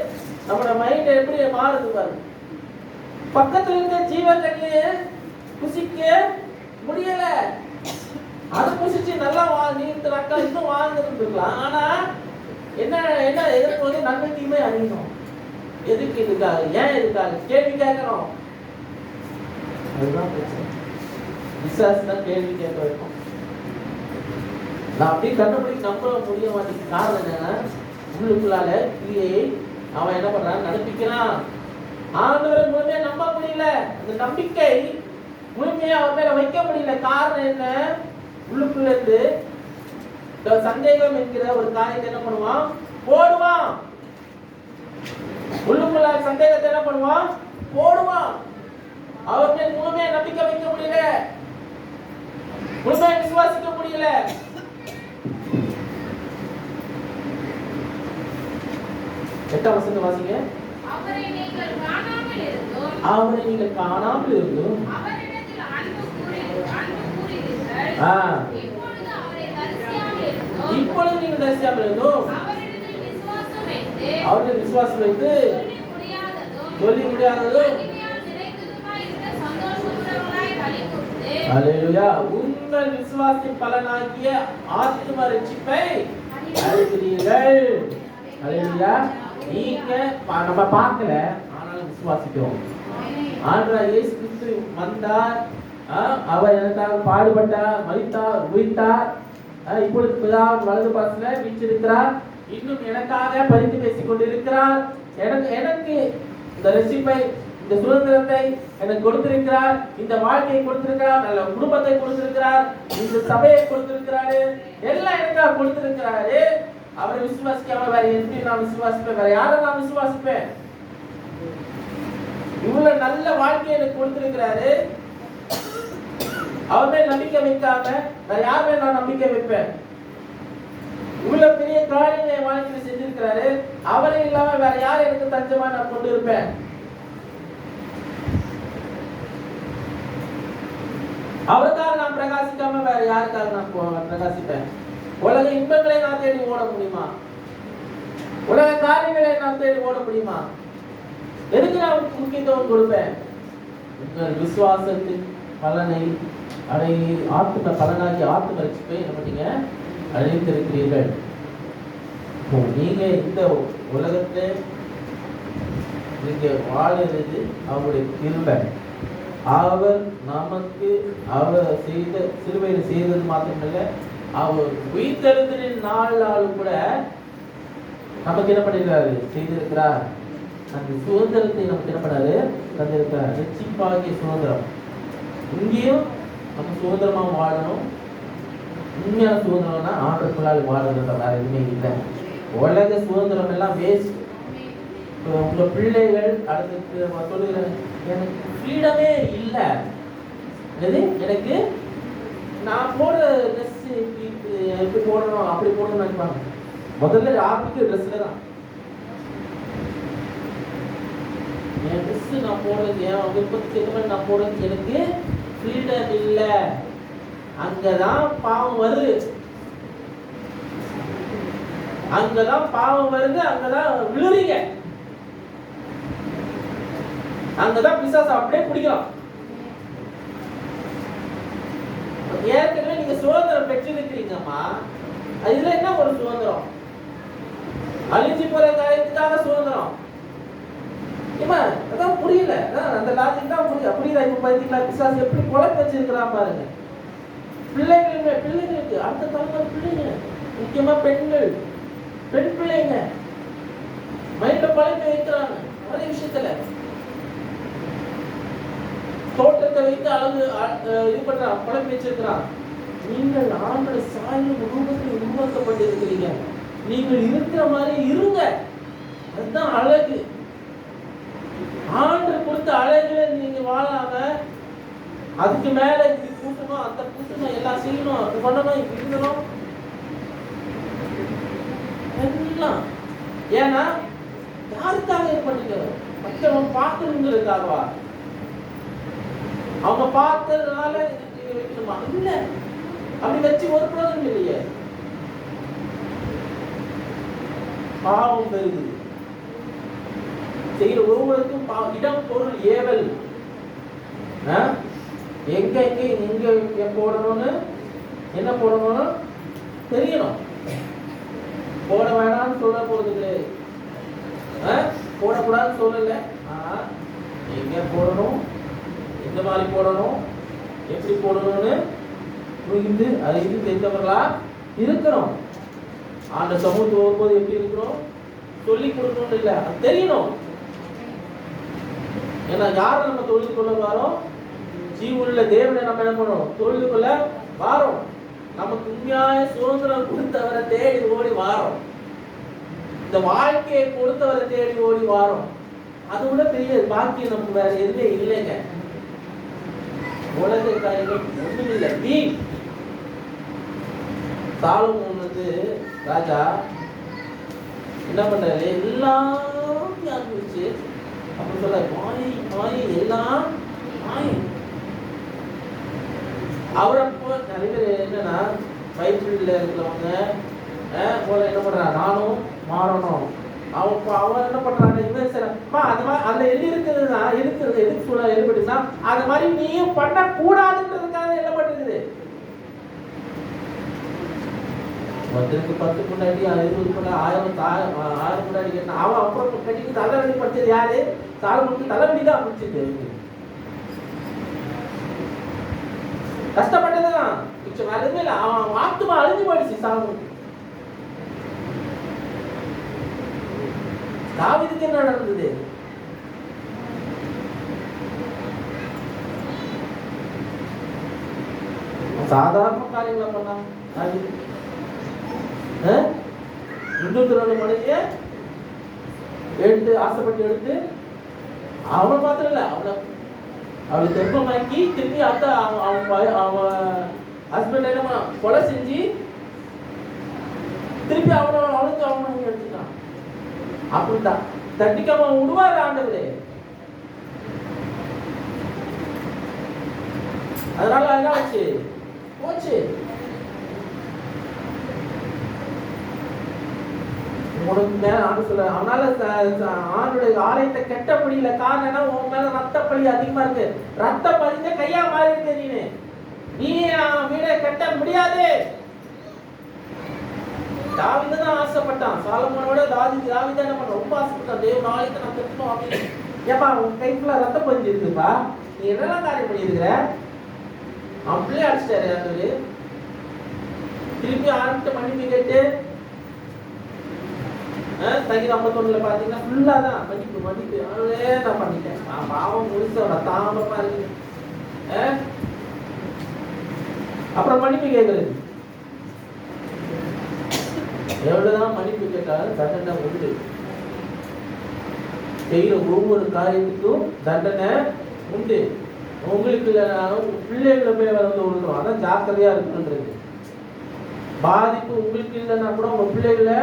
நம்மளோட மைண்ட் எப்படி மாறுது பாரு. பக்கத்துல இருக்க ஜீவக்கண்ணிய புசிக்க முடியல. அதை புசிச்சு நல்லா நீர்த்தனாக்கா இன்னும் வாழ்ந்துருக்கலாம். ஆனா என்ன என்ன எதற்கு வந்து நன்மை தீமை அறியணும். எதுக்கு? இதுக்காக. ஏன் இதுக்காக கேள்வி கேட்கணும். அதுதான் பிரச்சனை. விசுவாசி தான் கேள்வி கேட்க வைக்கும். நான் அப்படியே கண்டுபிடிக்க நம்ப முடிய மாட்டேங்குது. காரணம் என்னன்னா, உள்ளுக்குள்ளால கிரியையை அவன் என்ன பண்றான், நடப்பிக்கிறான். ஆண்டவரை முழுமையா நம்ப முடியல. அந்த நம்பிக்கை முழுமையா அவன் மேல வைக்க முடியல. காரணம் என்ன? உள்ளுக்குள்ள இருந்து சந்தேகம் என்கிற ஒரு காரியத்தை என்ன பண்ணுவான், போடுவான். உள்ளுக்குள்ள சந்தேகத்தை என்ன பண்ணுவான், போடுவான். அவர் மேல் முழுமையா நம்பிக்கை வைக்க முடியல, முழுமையா விசுவாசிக்க முடியல. எட்டாம் வசனம் வாசிங்க. அவரை நீங்கள் காணாமல் இருந்தும் அவரிடத்தில் அன்பு கூறுகிறீர்கள். இப்பொழுது நீங்கள் தரிசியாமல் இருந்தும் அவருடைய விசுவாசம் வைத்து சொல்லி முடியாததும் அல்லேலூயா உங்கள் விசுவாசத்தின் பலனாகிய ஆத்தும ரட்சிப்பை அடைகிறீர்கள். அல்லேலூயா. நீங்க நம்ம பார்க்கல, ஆனாலும் விசுவாசிக்கிறோம். ஆண்டவர் இயேசு கிறிஸ்து வந்தார், அவர் எனக்காக பாடுபட்டார், மரித்தார், உயிர்த்தார், இப்பொழுது பிதாவின் வலது பாசத்துல வீற்றிருக்கிறார், இன்னும் எனக்காக பரிந்து பேசிக் கொண்டிருக்கிறார். எனக்கு இந்த ரட்சிப்பை, இந்த சுதந்திரத்தை எனக்கு கொடுத்திருக்கிறார், இந்த வாழ்க்கையை கொடுத்திருக்கிறார், நல்ல குடும்பத்தை கொடுத்திருக்கிறார், இந்த சபையை கொடுத்திருக்கிறாரு, எல்லாம் எனக்காக கொடுத்திருக்கிறாரு. அவரை விசுவாசிக்காம வேற எப்படி நான் விசுவாசிப்பேன்? வேற யாரை நான் விசுவாசிப்பேன்? இவ்வளவு நல்ல வாழ்க்கையை எனக்கு கொடுத்திருக்கிறாரு. அவர் மேல் நம்பிக்கை வைக்காம வேற யார் மேல் நான் நம்பிக்கை வைப்பேன்? இவ்வளவு பெரிய காரியங்களை என் வாழ்க்கையில செஞ்சிருக்கிறாரு. அவரே இல்லாம வேற யார் எனக்கு தஞ்சமா நான் கொண்டு இருப்பேன்? அவருக்காக நான் பிரகாசிக்காம வேற யாருக்காக நான் பிரகாசிப்பேன்? உலக இன்பங்களை நான் தேடி ஓட முடியுமா? உலக காரியங்களை நான் தேடி ஓட முடியுமா? எதுக்கு நான் முக்கியத்துவம் கொடுப்பேன்? உங்கள் விசுவாசத்தின் பலனை ஆத்தும பலனாகி ஆத்தும ரட்சிப்பை என்ன பண்ணீங்க, அழைத்திருக்கிறீர்கள். நீங்க இந்த உலகத்தை நீங்க வாழுறது அவருடைய கிருபை. அவர் நமக்கு அவர் செய்த சிலுவையில் செய்தது மாத்திரமல்ல, அவர் உயிர்த்தெழுந்த நாளாலும் கூட நமக்கு என்ன பண்ணிருக்காரு, செய்திருக்கிறார். அந்த சுதந்திரத்தை நமக்கு என்ன பண்ணாரு, தந்திருக்கிறார். ரட்சிப்பாகிய சுதந்திரம். இங்கேயும் நம்ம சுதந்திரமா வாழணும். உண்மையான சுதந்திரம்னா ஆண்டவருக்குள்ளால் வாழறது, வேற எதுவுமே இல்லை. உலக சுதந்திரம் எல்லாம் வேஸ்ட். உங்க பிள்ளைகள் அடுத்து சொல்லுகிறேன், எனக்கு ஃப்ரீடமே இல்லை, எனக்கு நான் போடுற ட்ரெஸ் எப்படி போடணும் அப்படி போடணும்னு நினைப்பாங்க. முதல்ல ஆரம்பிக்க ட்ரெஸ்ல தான். என் ட்ரெஸ் நான் போடுறது, என் விருப்பத்துக்கு எது மாதிரி நான் போடுறது, எனக்கு ஃப்ரீடம் இல்லை. அங்கதான் பாவம் வருது, அங்கதான் பாவம் வருது, அங்கதான் விழுறீங்க, அங்கதான் பிசாசு அப்படியே பிடிக்கலாம். ஏற்கனவே நீங்க சுதந்திரம் பெற்றிருக்கிறீங்கம்மா, இதுல என்ன ஒரு சுதந்திரம்? அழிஞ்சு போற காரியத்துக்காக சுதந்திரம். அதான் புரியல, அந்த லாஜிக் தான் புரியல. இப்ப பாத்தீங்களா பிசாசு எப்படி குழப்ப வச்சிருக்கிறான் பாருங்க. பிள்ளைங்களுக்கு அடுத்த தலைமுறை பிள்ளைங்க, முக்கியமா பெண்கள், பெண் பிள்ளைங்க மைண்ட்ல குழப்ப வைக்கிறாங்க நிறைய விஷயத்துல. தோட்டத்தை வைத்து அழகு இது பண்றான், குழப்பி வச்சிருக்கிறான். நீங்கள் ஆண்டோட சாயலும் ரூபத்தில் உருவாக்கப்பட்டிருக்கிறீங்க, நீங்கள் இருக்கிற மாதிரி இருங்க, அதுதான் அழகு. ஆண்டு கொடுத்த அழகுல நீங்க வாழாம அதுக்கு மேல இப்படி கூட்டணும், அந்த கூட்டணும், எல்லாம் செய்யணும், அது பண்ணணும், இப்படி இருக்கணும் எல்லாம். ஏன்னா யாருக்காக ஏற்பட்டீங்க? மற்றவங்க பார்க்கணுங்கிறதுக்காகவா? அவங்க பார்த்ததுனால வைக்கணுமா? இல்ல, அப்படி வச்சு ஒரு பிரயோஜனம் இல்லையே. பாவம் பெருகுது, செய்யற ஒவ்வொருக்கும் இடம் பொருள் ஏவல். எங்க எங்க போடணும்னு, என்ன போடணும்னு தெரியணும். போட வேணாம்னு சொல்ல போறது கிடையாது, போடக்கூடாதுன்னு சொல்லல. எங்க போடணும், எந்த மாதிரி போடணும், எப்படி போடணும்னு புரிந்து அறிந்து தெரிந்தவர்களா இருக்கிறோம். அந்த சமூகத்துக்கு வரும்போது எப்படி இருக்கிறோம், சொல்லி கொடுக்கணும்னு இல்லை, அது தெரியணும். ஏன்னா யாரை நம்ம தொழுது கொள்ள வாரோம், ஜீவனுள்ள தேவனை நம்ம என்ன பண்ணணும், தொழுது கொள்ள வாரோம். நமக்கு உண்மையாய சுதந்திரம் கொடுத்தவரை தேடி ஓடி வாரோம். இந்த வாழ்க்கையை கொடுத்தவரை தேடி ஓடி வாரோம். அது கூட பெரிய பாக்கியம் நமக்கு வேற எதுவுமே இல்லைங்க. உலக காரியங்கள் ஒண்ணும் இல்லை. வீண். சாலமோன் ராஜா என்ன பண்றாரு, எல்லாம் அனுபவிச்சு அப்படி சொல்ல மாயை மாயை எல்லாம் மாயை. அவரை நிறைய பேர் என்னன்னா பைபிள்ல இருக்கிறவங்க போல என்ன பண்றான், நானும் மாறணும். அவன் என்ன பண்றாங்க, இவன் அந்த மாதிரி அதுல எழுதி இருக்குதுன்னா இருக்கிறது எதுக்கு சொல்ல எழுதினா அது மாதிரி நீயும் பண்ண கூடாதுன்றதுக்காக என்ன பண்ணுது. ஒருத்தருக்கு 10 முன்னாடி 20 முன்னாடி 1000 முன்னாடி கேட்டான். அவன் அப்புறம் கட்டிக்கு தலைவலி படிச்சது யாரு, சாலமோனுக்கு தலைவலி தான் பிடிச்சது. கஷ்டப்பட்டதுதான் மிச்சம் வேற எதுவுமே இல்லை. அவன் ஆத்துமா அழிஞ்சு போயிடுச்சு சாலமோனுக்கு. தாவீதுக்கு என்ன நடந்தது, சாதாரண காரியங்களை பண்ணான். இன்னொரு மனைவிய எடுத்து ஆசைப்பட்டு எடுத்து அவனை மாத்திரம் இல்ல, அவளை தெப்பமாக்கி திருப்பி அவன் ஹஸ்பண்ட் என்ன கொலை செஞ்சு திருப்பி அவனுக்கு அவனை எடுத்துட்டான். அப்படிதான் தண்டிக்காம விடுவாரு ஆண்டவரே. அதனால என்ன ஆச்சு, போச்சு. உனக்கு மேல ஆண்டு சொல்ல அவனால ஆண்டுடைய ஆலயத்தை கெட்ட படியில காரணம்னா உன் மேல ரத்த பழி அதிகமா இருக்கு. ரத்த பழிஞ்ச கையா மாறி இருக்கு. நீ வீட கட்ட முடியாது. தாவீது தான் ஆசைப்பட்டான். சாலமோனோட தாவீது என்ன பண்ண ரொம்ப ஆசைப்பட்டான். தேவன் ஆலயத்தை நான் கட்டணும் அப்படின்னு. ஏப்பா உன் கைக்குள்ள ரத்த பழிஞ்சு இருக்குப்பா, நீ என்னெல்லாம் காரியம் பண்ணியிருக்கிற. அவன் பிள்ளை அடிச்சிட்டாரு ஆண்டவரு. திருப்பி ஆண்டு மன்னிப்பு கேட்டு சங்கீதம் 51 பாத்தீங்கன்னா ஃபுல்லா தான் மன்னிப்பு அவளே நான் பண்ணிட்டேன், நான் பாவம் முழுசோட தாமரமா இருக்கு. அப்புறம் மன்னிப்பு கேட்கறது. எவ்வளவுதான் மன்னிப்பு கேட்டாலும் தண்டனை உண்டு. செய்யற ஒவ்வொரு காரியத்துக்கும் தண்டனை உண்டு. உங்களுக்கு பிள்ளைகளை போய் வந்து விழுந்துடும். அதான் ஜாக்கிரதையா இருக்குன்றது. பாதிப்பு உங்களுக்கு இல்லைன்னா கூட உங்க பிள்ளைகளை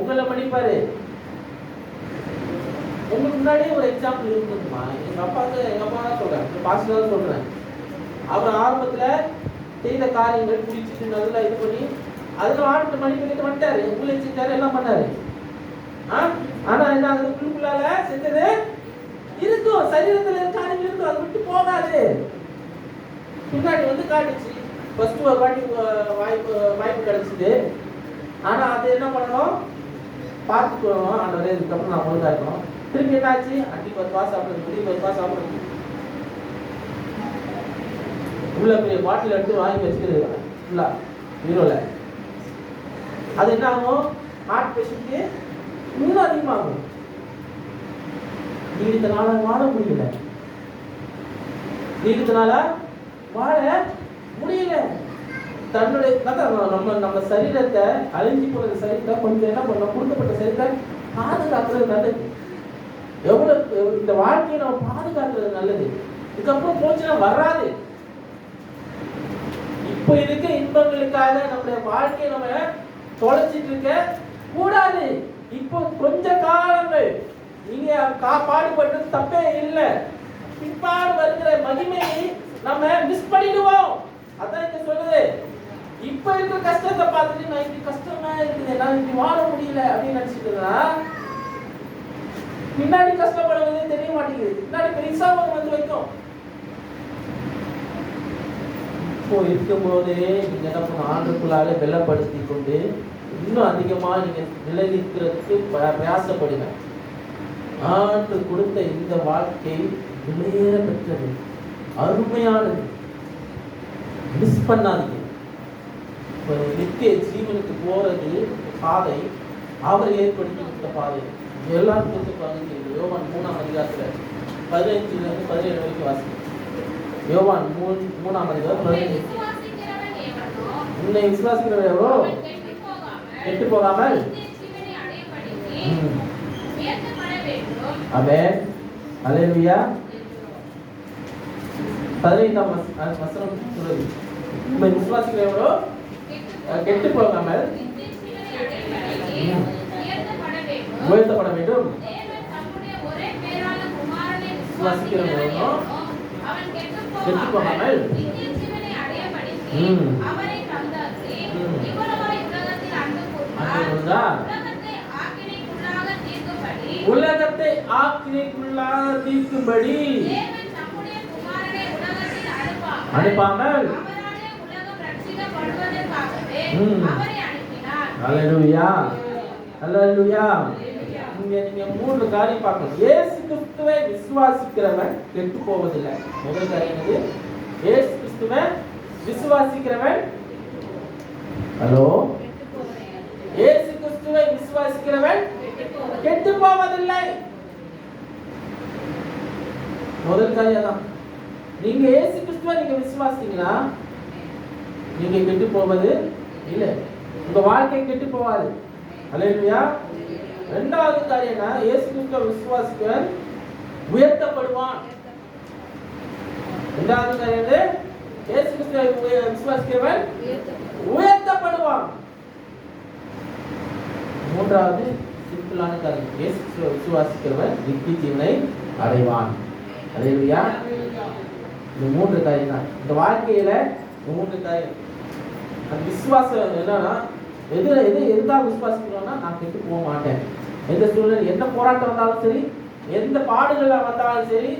உங்களை மன்னிப்பாரு. உங்களுக்கு முன்னாடியே ஒரு எக்ஸாம்பிள் இருக்குமா, எங்க அப்பா தான் சொல்றேன், பாஸ்டர் தான் சொல்றேன். அவர் ஆரம்பத்துல செய்த காரியங்கள் குடிச்சிட்டு நல்லா இது பண்ணி அதுல ஆண்டு மன்னிப்பு கேட்டு வந்துட்டாரு. உங்களை செஞ்சாரு, எல்லாம் பண்ணாரு. ஆனா என்ன ஆகுது, உள்ளுக்குள்ளால செஞ்சது இருக்கும், சரீரத்துல காரியங்கள் இருக்கும், அது விட்டு போகாது. பின்னாடி வந்து காட்டுச்சு. ஃபர்ஸ்ட் ஒரு வாட்டி வாய்ப்பு கிடைச்சிது. ஆனா அது என்ன பண்ணணும், பார்த்துக்கணும். ஆண்டவரே இதுக்கப்புறம் நான் ஒழுங்கா இருக்கணும். திருப்பி என்ன ஆச்சு, அடி 10 ரூபா சாப்பிடுறது, முடி 10 ரூபா சாப்பிடுறது, உள்ள பெரிய பாட்டில் எடுத்து வாங்கி வச்சுக்கிறது ஃபுல்லா ஹீரோல. அது என்ன ஆகும், ஹார்ட் பேஷண்ட்க்கு இன்னும் அதிகமாகும். நீடித்தனால வாழ முடியல, நீடித்தனால வாழ முடியல. தன்னுடைய நம்ம சரீரத்தை அழிஞ்சு போன சரீரத்தை கொஞ்சம் என்ன பண்ண, கொடுக்கப்பட்ட சரீரத்தை பாதுகாக்கிறது நல்லது. எவ்வளவு இந்த வாழ்க்கையை நம்ம பாதுகாக்கிறது நல்லது. இதுக்கப்புறம் போச்சுன்னா வராது. இப்ப இருக்க இன்பங்களுக்காக நம்முடைய வாழ்க்கையை நம்ம தொலைச்சிட்டு இருக்க கூடாது. இப்போ கொஞ்ச காலங்கள் நீங்க பாடுபடுறது தப்பே இல்லை. பிற்பாடு வருகிற மகிமையை நம்ம மிஸ் பண்ணிடுவோம். அதான் இங்க சொல்லுது. இப்ப இருக்கிற கஷ்டத்தை பார்த்துட்டு நான் இப்படி கஷ்டமா இருக்குது, நான் இப்படி வாழ முடியல அப்படின்னு நினைச்சிட்டுனா பின்னாடி கஷ்டப்படுவதே தெரிய மாட்டேங்குது. பின்னாடி பெருசா வந்து வைக்கும். இப்போ இருக்கும் போதே நீங்க என்ன பண்ண, ஆண்டுக்குள்ளாக வெள்ளப்படுத்தி கொண்டு இன்னும் அதிகமா நீங்க நிலைநிற்கிறதுக்கு பிரயாசப்படுங்க. ஆண்டு கொடுத்த இந்த வாழ்க்கை விலையேற பெற்றது. அருமையானது. மிஸ் பண்ணாதீங்க. நித்திய ஜீவனுக்கு போறது பாதை அவர் ஏற்படுத்தி கொடுத்த பாதை. எல்லாரும் தெரிஞ்சுப்பாங்க. யோவான் 3ஆம் அதிகாரத்துல 15 வரைக்கும் வாசிக்கும். யோவான் 3ஆம் அதிகாரம் 15. உன்னை விசுவாசிக்கிறவர் எவரோ கெட்டு போகாமல் ஆமென். அல்லேலூயா. 15ஆம் வசனம் சொல்லுது, உன்னை விசுவாசிக்கிறவரோ கெட்டு போகாமல் உயர்த்தப்பட வேண்டும். விசுவாசிக்கிறவனோ கெட்டு போகாமல் உலகத்தை ஆக்கினைக்குள்ளாக தீர்க்கும்படி அனுப்பாமல் அல்லேலூயா அல்லேலூயா. இங்க நீங்க 3 காரியம் பார்க்கணும். இயேசு கிறிஸ்துவை விசுவாசிக்கிறவன் கெட்டு போவதில்லை. முதல் காரியம் என்னது? இயேசு கிறிஸ்துவை விசுவாசிக்கிறவன் ஹலோ இயேசு கிறிஸ்துவை விசுவாசிக்கிறவன் கெட்டு போவதில்லை. முதல் காரியம் தான். நீங்க இயேசு கிறிஸ்துவை நீங்க விசுவாசித்தீங்கன்னா நீங்க கெட்டு போவது இல்லை. உங்க வாழ்க்கை கெட்டு போகாது. அல்லேலூயா. இரண்டாவது காரியம்னா இயேசு கிறிஸ்துவை விசுவாசிக்கிறவன் உயர்த்தப்படுவான். இரண்டாவது காரியம் இயேசு கிறிஸ்துவை விசுவாசிக்கிறவன் உயர்த்தப்படுவான். மூன்றாவது சிம்பிளான காரியம், இயேசு கிறிஸ்துவை விசுவாசிக்கிறவன் நித்திய ஜீவனை அடைவான். அல்லேலூயா. இந்த 3 காரியம் தான் இந்த வாழ்க்கையில. 3 காரியம். அந்த விசுவாசம் என்னன்னா எதுக்காக விசுவாசிக்கிறோம்னா நான் கெட்டு போக மாட்டேன். எந்த சூழ்நிலை என்ன போராட்டம் வந்தாலும் சரி, எந்த பாடுகள் வந்தாலும் சரி,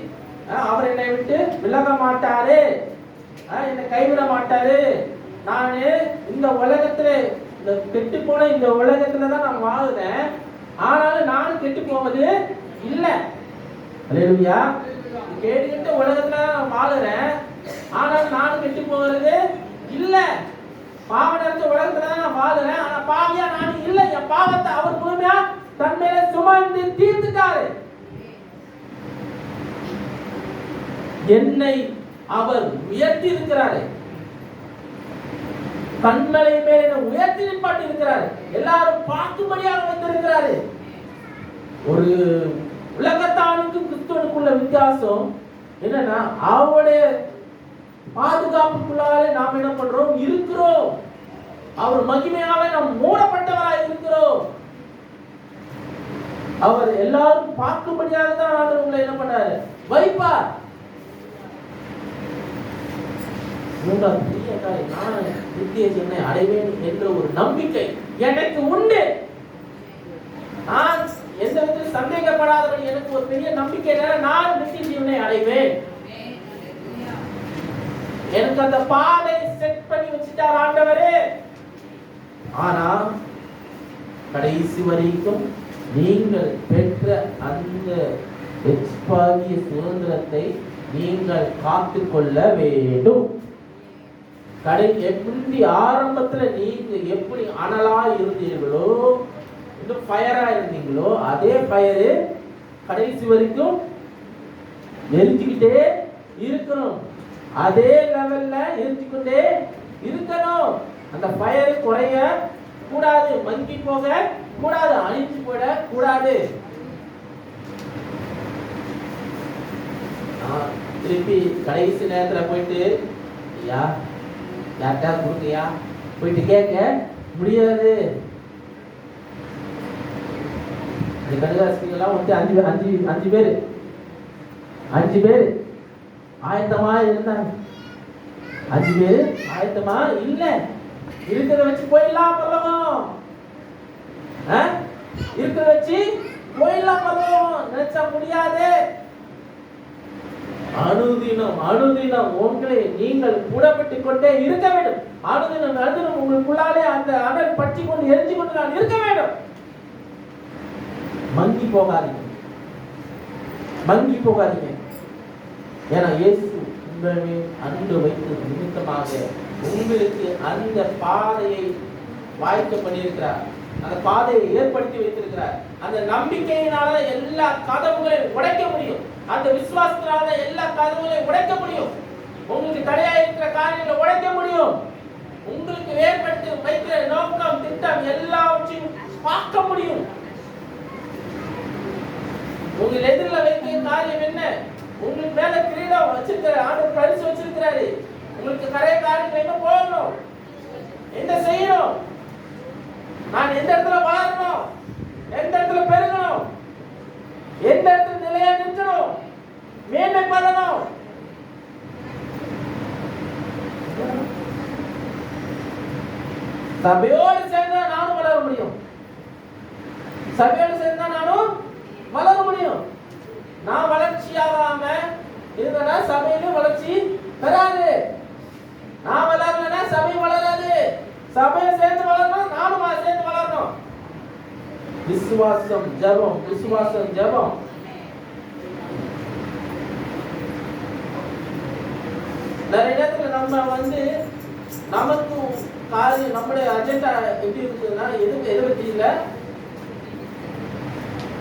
அவர் என்னை விட்டு விலக மாட்டாரு, என்னை கைவிட மாட்டாரு. நான் இந்த உலகத்துல இந்த கெட்டு போன இந்த உலகத்துல தான் நான் வாழுறேன். ஆனாலும் நானும் கெட்டு போவது இல்லை. அல்லேலூயா. கேடுகிட்ட உலகத்துல நான் வாழுறேன். ஆனாலும் நானும் கெட்டு போகிறது இல்லை. பாவம் நிறைஞ்ச உலகத்துல நான் வாழுறேன். ஆனா பாவியா நான் இல்லை. என் பாவத்தை அவர் முழுமையா தன் மேல சுமந்து தீர்த்துட்டாரு. என்னை அவர் உயர்த்தி இருக்கிறாரு. கண்மலை மேல உயர்த்தி நிப்பாட்டி இருக்கிறாரு. எல்லாரும் பார்க்கும்படியாக வந்திருக்கிறாரு. ஒரு உலகத்தானுக்கும் கிறிஸ்துவனுக்குள்ள வித்தியாசம் என்னன்னா அவருடைய பாதுகாப்புக்குள்ளாலே நாம் என்ன பண்றோம் இருக்கிறோம். அவர் மகிமையால நாம் மூடப்பட்டவராய் இருக்கிறோம். அவர் எல்லாரும் பார்க்கும்படியாக தான் ஆண்டவர் உங்களை என்ன பண்றாரு வைப்பார். மூன்றாவது பெரிய காரியம், நான் நித்திய ஜீவனை அடைவேன் என்ற ஒரு நம்பிக்கை எனக்கு உண்டு. நான் எந்த விதத்தில் சந்தேகப்படாதபடி எனக்கு ஒரு பெரிய நம்பிக்கை, நான் நித்திய ஜீவனை அடைவேன். எனக்கு அந்த பாதை செட் பண்ணி வச்சுட்டார் ஆண்டவரே. ஆனா கடைசி வரைக்கும் நீங்கள் பெற்ற அந்த எச்பாகிய சுதந்திரத்தை நீங்கள் காத்துக்கொள்ள வேண்டும். எப்படி ஆரம்பத்துல நீங்க எப்படி அனலா இருந்தீர்களோ, இன்னும் ஃபயரா இருந்தீங்களோ, அதே ஃபயரு கடைசி வரைக்கும் எரிஞ்சுக்கிட்டே இருக்கணும். அதே லெவல்ல எரிஞ்சுக்கிட்டே இருக்கணும். அந்த ஃபயர் குறைய கூடாது, மங்கி போக கூடாது, அழிஞ்சு போட கூடாது. திருப்பி கடைசி நேரத்துல போயிட்டு யார்ட்டா கொடுக்கையா போயிட்டு கேட்க முடியாது. இந்த கடுகாசிகள்லாம் வந்து அஞ்சு பேர் ஆயத்தமா இருந்தாங்க. 5 பேர் ஆயத்தமா இல்ல. இருக்கிறத வச்சு போயிடலாம் பரலோகம், இருக்கிறத வச்சு போயிடலாம் பரலோகம் நினைச்சா முடியாது. அனுதினம் உங்களை நீங்கள் கூடப்பட்டுக் கொண்டே இருக்க வேண்டும். அனுதினம் உங்களுக்குள்ளாலே அந்த அனல் பற்றி கொண்டு எரிஞ்சு கொண்டு நான் இருக்க வேண்டும். மங்கி போகாதீங்க. ஏன்னா இயேசு அன்பு வைத்து நிமித்தமாக உங்களுக்கு அந்த பாதையை வாய்க்க பண்ணியிருக்கிறார், அந்த பாதையை ஏற்படுத்தி வைத்திருக்கிறார். அந்த நம்பிக்கையினால எல்லா கதவுகளையும் உடைக்க முடியும், அந்த விசுவாசத்தினால எல்லா கதவுகளையும் உடைக்க முடியும். உங்களுக்கு தடையா இருக்கிற காரியங்களை உடைக்க முடியும். உங்களுக்கு ஏற்படுத்தி வைக்கிற நோக்கம், திட்டம் எல்லாவற்றையும் பார்க்க முடியும். உங்கள் எதிரில் வைக்கிற காரியம் என்ன? உங்களுக்கு மேல கிரீடம் வச்சிருக்கிற ஆண்டவர் பரிசு வச்சிருக்கிறாரு. உங்களுக்கு நிறைய காரியங்கள் எங்க போகணும், என்ன செய்யணும், நான் எந்த இடத்துல வாழணும், எந்த இடத்துல பெருகணும், எந்த இடத்துல நிலையா நிற்கணும், மேன்மை பண்ணணும். சபையோடு சேர்ந்தா நானும் வளர முடியும், சபையோடு சேர்ந்தா நானும் வளர முடியும். நான் வளர்ச்சியாகாம இருந்தனா சபையிலும் வளர்ச்சி பெறாது. நான் வளரலன்னா சபை வளராது. சபையை சேர்ந்து வளரணும், நானும் சேர்ந்து வளரணும். விசுவாசம் ஜெபம், விசுவாசம் ஜெபம். நிறைய நேரத்துல நம்ம நமக்கு காரியம், நம்மளுடைய அஜெண்டா எப்படி இருக்குதுன்னா எதை பத்தி இல்ல,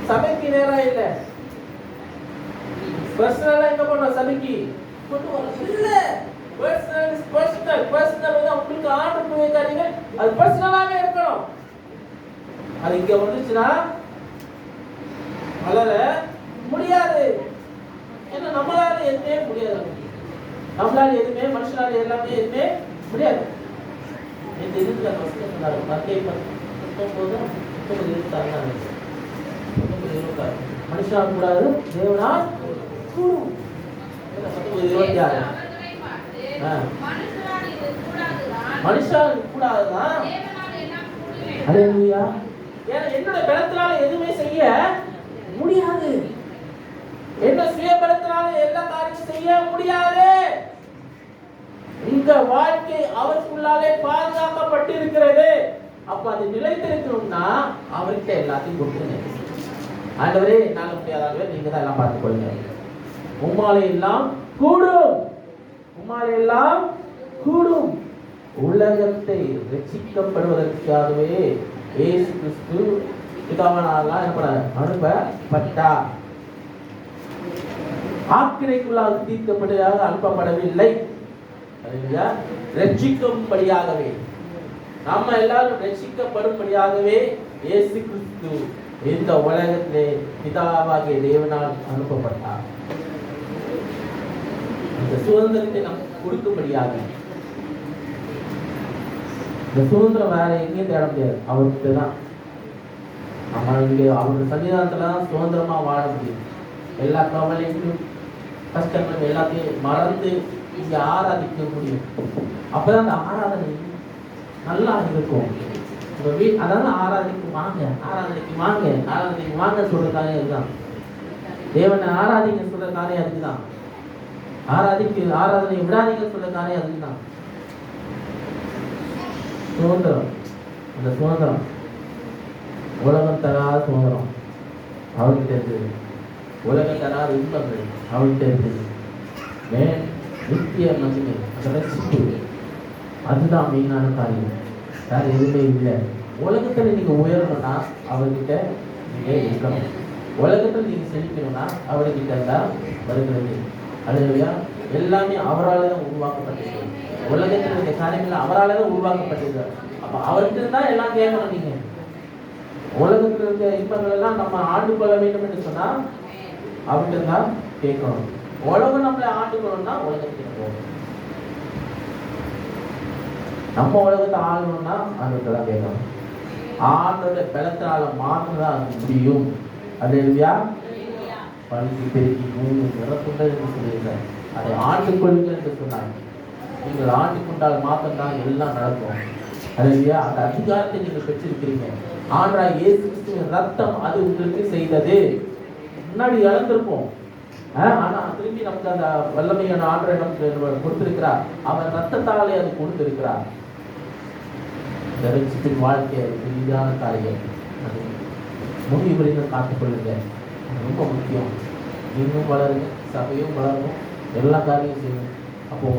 சபைக்கு நேரா இல்ல, பர்சனலா எங்க போறோம், சபைக்கு கொண்டு வரோம் இல்ல. பர்சனல் வந்து உங்களுக்கு ஆர்டர் வைக்காதீங்க, அது பர்சனலாவே இருக்கணும். அது இங்க வந்துச்சுன்னா வளர முடியாது. ஏன்னா நம்மளால எதுவுமே முடியாது, நம்மளால எதுவுமே, மனுஷனால எல்லாமே எதுவுமே முடியாது. இந்த இதுல மனுஷனால் கூடாது, தேவனால் கூடும். மனுஷால் கூடாதுதான். என்னோட பலத்தினால எதுவுமே செய்ய முடியாது, என்ன சுய பலத்தினால எல்லா காரியம் செய்ய முடியாது. இந்த வாழ்க்கை அவருக்குள்ளாலே பாதுகாக்கப்பட்டிருக்கிறது. அப்ப அது நிலைத்திருக்கணும்னா அவர்கிட்ட எல்லாத்தையும் கொடுத்துருங்க. ஆண்டவரே என்னால முடியாதாகவே நீங்க தான் எல்லாம் பார்த்துக் கொள்ளுங்க. உம்மாலே எல்லாம் கூடும், உம்மாலே எல்லாம் கூடும். உலகத்தை ரட்சிக்கப்படுவதற்காகவே இயேசு கிறிஸ்து பிதாவினால் அனுப்பப்பட்டார். ஆக்கினைக்குள்ளாக தீர்க்கப்படுவதாக அனுப்பப்படவில்லை, ரட்சிக்கும்படியாகவே. நம்ம எல்லாரும் ரட்சிக்கப்படும்படியாகவே இயேசு கிறிஸ்து இந்த உலகத்திலே பிதாவாகிய தேவனால் அனுப்பப்பட்டார். இந்த சுதந்திரத்தை நமக்கு கொடுக்கும்படியாக. இந்த சுதந்திரம் வேற எங்கேயும் தேட முடியாது, அவர்கிட்ட தான். நம்ம இங்கே அவருடைய சன்னிதானத்துல தான் சுதந்திரமா வாழ முடியும். எல்லா கவலையும் கஷ்டங்களும் எல்லாத்தையும் மறந்து இங்க ஆராதிக்க முடியும். அப்பதான் அந்த ஆராதனை நல்லா இருக்கும். அதாவது ஆராதனைக்கு வாங்க, ஆராதனைக்கு வாங்க, ஆராதனைக்கு வாங்க சொல்ற காரியம் அதுதான். தேவனை ஆராதிக்க சொல்ற காரியம் அதுக்குதான். ஆராதனை விடாதீங்க சொல்ற காரியம் அதுக்குதான். சுதந்திரம், அந்த சுதந்திரம் உலகம் தராத சுதந்திரம் அவர்கிட்ட இருக்குது. உலகம் தராத இன்பங்கள் அவர்கிட்ட இருக்குது. நித்திய மகிமை, அதுதான் மெயினான காரியம். வேற எதுவுமே இல்லை. உலகத்துல நீங்க உயரணும்னா அவர்கிட்ட நீங்க இருக்கணும். உலகத்துல நீங்க செழிக்கணும்னா அவர்கிட்ட தான் வருகிறது. அல்லேலூயா. எல்லாமே அவரால் தான் உருவாக்கப்பட்டது. உலகத்தில் இருக்க காரியங்கள் அவரால் தான் உருவாக்கப்பட்டது. அப்ப அவர்கிட்ட தான் எல்லாம் கேட்கணும். நீங்க உலகத்தில் இருக்க இன்பங்கள் எல்லாம் நம்ம ஆண்டு கொள்ள வேண்டும் என்று சொன்னா அவர்கிட்ட தான் கேட்கணும். உலகம் நம்மளை ஆண்டுக்கணும்னா உலகத்துக்கு போகணும். நம்ம உலகத்தை ஆளணும்னா அவர்கிட்ட தான் கேட்கணும். ஆண்டோட பலத்தினால மாற்றதான் அது முடியும். அல்லேலூயா. பழுதி பெருக்கி மூணு நிறப்புங்கள் என்று சொல்லியிருக்கார். அதை ஆண்டு கொள்ளுங்கள் என்று சொன்னார். நீங்கள் ஆண்டு கொண்டால் மாற்றம்தான் எல்லாம் நடக்கும். அல்லேலூயா. அந்த அதிகாரத்தை நீங்கள் பெற்றிருக்கிறீங்க. ஆண்டவராகிய இயேசு கிறிஸ்துவின் ரத்தம் அது உங்களுக்கு செய்தது. முன்னாடி இழந்திருப்போம், ஆனா திரும்பி நமக்கு அந்த வல்லமையான ஆண்டவரை நமக்கு கொடுத்திருக்கிறார். அவர் ரத்தத்தாலே அது கொடுத்திருக்கிறார். ரட்சிப்பின் வாழ்க்கை எளிதான காரியம். முடிவு வரைக்கும் காத்துக்கொள்ளுங்க, ரொம்ப முக்கியம். இன்னும் வளருங்க, சபையும் வளரணும், எல்லா காரியமும் செய்யணும். அப்போ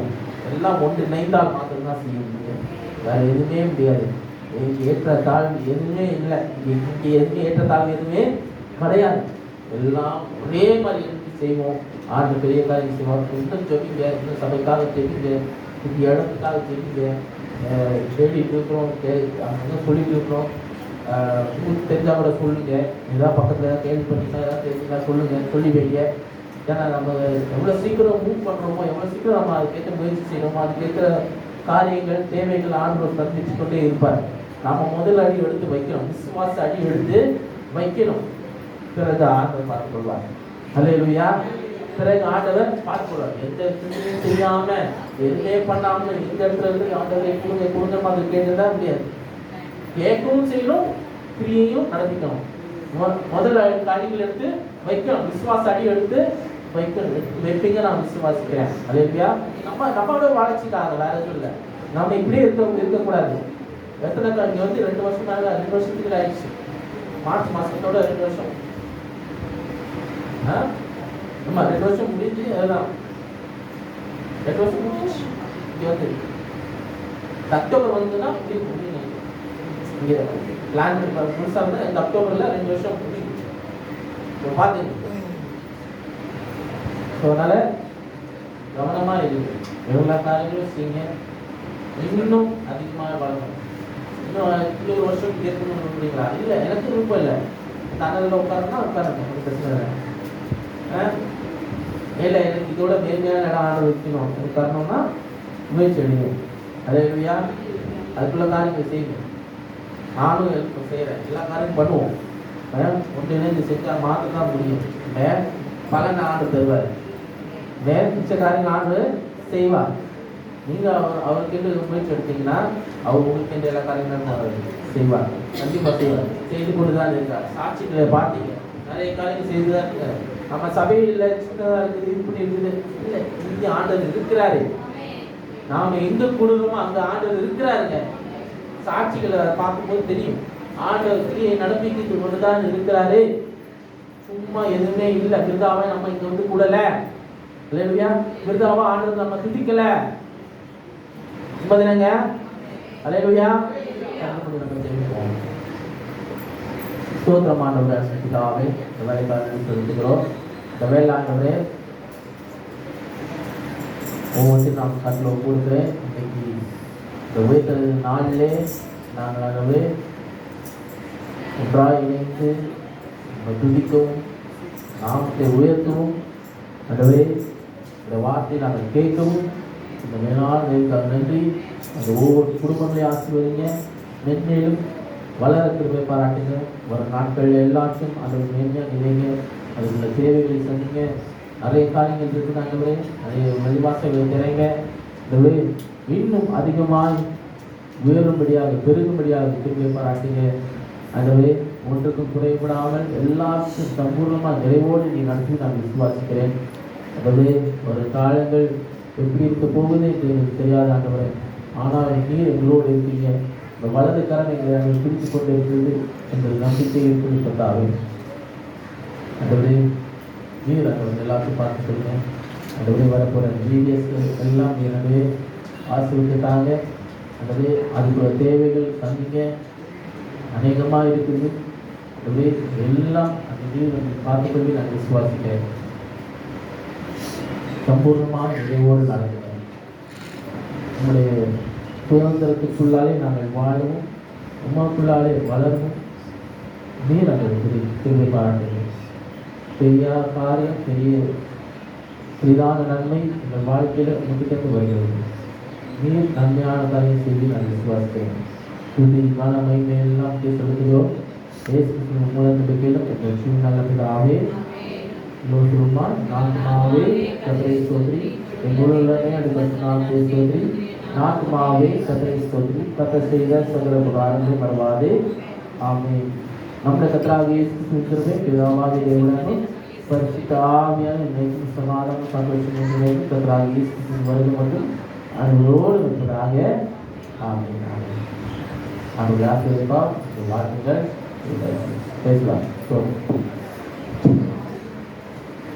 எல்லாம் ஒன்று இணைந்தால் மாத்திரம்தான் செய்ய முடியும், வேற எதுவுமே முடியாது. ஏற்ற தாழ்வு எதுவுமே இல்லை, இங்கே எதுவுமே ஏற்ற தாழ்வு எதுவுமே கிடையாது. எல்லாம் ஒரே மாதிரி இருந்து செய்வோம். ஆண்டு பெரிய காரியம் செய்வோம். இன்னும் ஜெபிங்க, இன்னும் சபைக்காக ஜெபிங்க, இந்த இடத்துக்காக ஜெபிங்க. தேடிட்டு இருக்கிறோம், அங்கே சொல்லிட்டு இருக்கிறோம். தெரிஞ்சால் கூட சொல்லுங்க, ஏதாவது பக்கத்தில் கேள்வி பண்ணிங்கன்னா ஏதாவது தெரிஞ்சுன்னா சொல்லுங்க, சொல்லி வைங்க. ஏன்னா நம்ம எவ்வளோ சீக்கிரம் மூவ் பண்ணுறோமோ, எவ்வளோ சீக்கிரம் நம்ம அதுக்கேற்ற முயற்சி செய்யணுமோ, அதுக்கேற்ற காரியங்கள் தேவைகள் ஆண்டவர் சந்திச்சு கொண்டே இருப்பார். நம்ம முதல் அடி எடுத்து வைக்கணும், விசுவாச அடி எடுத்து வைக்கணும். பிறகு ஆண்டவர் பார்த்து கொள்வார். அல்லேலூயா. பிறகு ஆண்டவர் பார்த்து கொள்வார். எந்த விஷயத்தையும் செய்யாம எதுவுமே பண்ணாம இந்த இடத்துல இருந்து ஆண்டவரை கொடுங்க கொடுங்க மாதிரி கேட்டுதான் முடியாது. கேட்கவும் செய்யணும், கிரியையும் நடத்திக்கணும். முதல் காரியங்கள் எடுத்து வைக்கணும், விசுவாச அடி எடுத்து வைக்கணும். வைப்பீங்க, நான் விசுவாசிக்கிறேன். அல்லேலூயா. நம்மளோட வளர்ச்சிக்காக வேற எதுவும் இல்லை. நம்ம இப்படியே இருக்கக்கூடாது. எத்தனை இங்கே வந்து 2 வருஷம் மேலே 2 வருஷத்துக்கு ஆயிடுச்சு. மார்ச் மாசத்தோட 2 வருஷம். ஆமா 2 வருஷம் முடிஞ்சு, அதுதான் 2 வருஷம் முடிஞ்சு. இங்கே வந்து அக்டோபர் வந்துன்னா முடியும். இங்கே பிளான் முழுசாக இருந்தால் இந்த அக்டோபரில் 2 வருஷம் முடியும். பார்த்துங்க. ஸோ அதனால் கவனமாக இருக்குது. எல்லா காரியங்களும் செய்யுங்க. இன்னும் அதிகமாக வளரணும். இன்னும் 1 வருஷம் கேட்கணும்னு நினைக்கிறீங்களா? இல்லை, எனக்கு விருப்பம் இல்லை. தன்னதில் உட்காரணும்னா உட்காரணும், ஒரு பிரச்சனை இல்லை. இல்லை, எனக்கு இதோட மேன்மையான இடம் ஆர்டர் வைக்கணும் உட்காரணும்னா முயற்சி எடுங்க. அல்லேலூயா. அதுக்குள்ள காரியங்கள் செய்யுங்க. நானும் ஹெல்ப் செய்கிறேன், எல்லா காரியம் பண்ணுவோம். ஒன்றிணைந்து செஞ்சால் மாற்றம் தான் முடியும். பலன் ஆண்டு தருவார். மிச்ச காரியங்கள் ஆண்டு செய்வார். நீங்கள் அவருக்கு முயற்சி எடுத்தீங்கன்னா அவர் உங்களுக்கு எல்லா காரியங்களும் செய்வார். கண்டிப்பாக செய்வார். செய்து கொண்டு தான் இருக்கார். சாட்சிகளை பார்த்தீங்க, நிறைய காரியங்கள் செய்து தான் இருக்காரு. நம்ம சபையில் சின்னதாக இருக்குது, இது பண்ணி இருக்குது. இல்லை, இங்கே ஆண்டவர் இருக்கிறாரு. நாம் எங்கே கொடுக்குறோமோ அங்கே ஆண்டவர் இருக்கிறாருங்க. சாட்சிகளை பார்க்கும்போது தெரியும். ஆண்டவர் கிரியை நடப்பிக்கிட்டு கொண்டு தான் இருக்கிறாரு. சும்மா எதுவுமே இல்லை. விருதாவை நம்ம இங்கே வந்து கூடலை. இல்லையா? விருதாவா ஆண்டவர் நம்ம துதிக்கலை. உண்மைதானங்க? அல்லேலூயா. ஸ்தோத்திரம் ஆண்டவரே. பிதாவே, இந்த வேலைக்காரர்களை சொல்லிக்கிறோம். இந்த வேளாண்டவரே ஒவ்வொன்றையும் நாம் கட்டில் ஒப்புடுக்கிறேன். இன்னைக்கு இந்த உயர்த்தல் நாளிலே நாங்கள் ஆகவே ஒன்றாக இணைந்து துதிக்கவும் நாமத்தை உயர்த்தவும் ஆகவே இந்த வார்த்தையை நாங்கள் கேட்கவும் இந்த மேலான நேர்கால் நன்றி. அந்த ஒவ்வொரு குடும்பங்களையும் ஆசீர்வதிங்க. மென்மேலும் வளர கிருபை பாராட்டுங்க. வர நாட்கள் எல்லாத்தையும் அதை மேன்மையாக நிலைங்க. அதுக்குள்ள தேவைகளை சந்திங்க. நிறைய காரியங்கள் இருக்குது ஆண்டவரே. நிறைய வெளிவாசல்களை திறங்க. ஆண்டவரே இன்னும் அதிகமாய் உயரும்படியாக பெருகும்படியாக கிருபை பாராட்டுங்க. ஆண்டவரே ஒன்றுக்கும் குறைபடாமல் எல்லாருக்கும் சம்பூர்ணமாக நிறைவோடு நீ நடத்தி நான் விசுவாசிக்கிறேன். ஆண்டவரே ஒரு காலங்கள் எப்படி இருக்க போகுது என்று எனக்கு தெரியாத ஆண்டவரே, ஆனால் நீர் எங்களோடு இருக்கீங்க. இந்த வலது கரம் எங்களை நாங்கள் பிடித்து கொண்டு இருக்கிறது எங்கள் நம்பிக்கை இருக்குன்னு சொன்னாவே. ஆண்டவரே நீர் ஆண்டவர் எல்லாத்தையும் பார்த்து சொல்லுங்க. ஆண்டவரே வரப்போகிற ஜிடிஎஸ் எல்லாம் நீரவே ஆசீர்வதித்தாங்க. ஆண்டவரே அதுக்குள்ள தேவைகள் சந்திங்க அநேகமாக இருக்குது. ஆண்டவரே எல்லாம் அந்த நீர் பார்த்துக்கொண்டு நான் விசுவாசிக்கிறேன். சம்பூர்ணமாக நிறைவோடு நடக்கிறேன். உங்களுடைய சுதந்திரத்துக்குள்ளாலே நாங்கள் வாழவும் உமாக்குள்ளாலே வளரவும் நீர் எங்களுக்கு திரும்பி பாராட்டுகிறேன். பெரிய காரியம், பெரிதான நன்மை எங்கள் வாழ்க்கையில் உங்ககிட்ட வருகிறது. நீர் நன்மையான காரியம் செய்து நான் விசுவாசிக்கிறேன். துதி மனமை மேலாம் செலுத்துகிறோம். மூலம் நம்பிக்கையிலும் எங்கள் நல்ல பிதாவே लोटरूमा नाथ मावे कतरे स्तोत्री एंगुलने अडुगत नाथ स्तोत्री नाथ मावे कतरे स्तोत्री कत सेगा सगल पुराणे मरवादे आमीन. നമ്മുടെ കർത്താവ് യേശുക്രിസ്തുവിന്റെ പിതാവായ ദൈവമേ പരിശുദ്ധാത്മാവിനാൽ നിങ്ങൾക്ക് സമാധാനം സന്തോഷം കർത്താവ് യേശുക്രിസ്തു വരുന്നത് അനുരോധ വരുന്നതായ ആമേൻ. ആമേൻ. അനുഗ്രഹിക്കപ്പെട്ട വാക്കുകൾ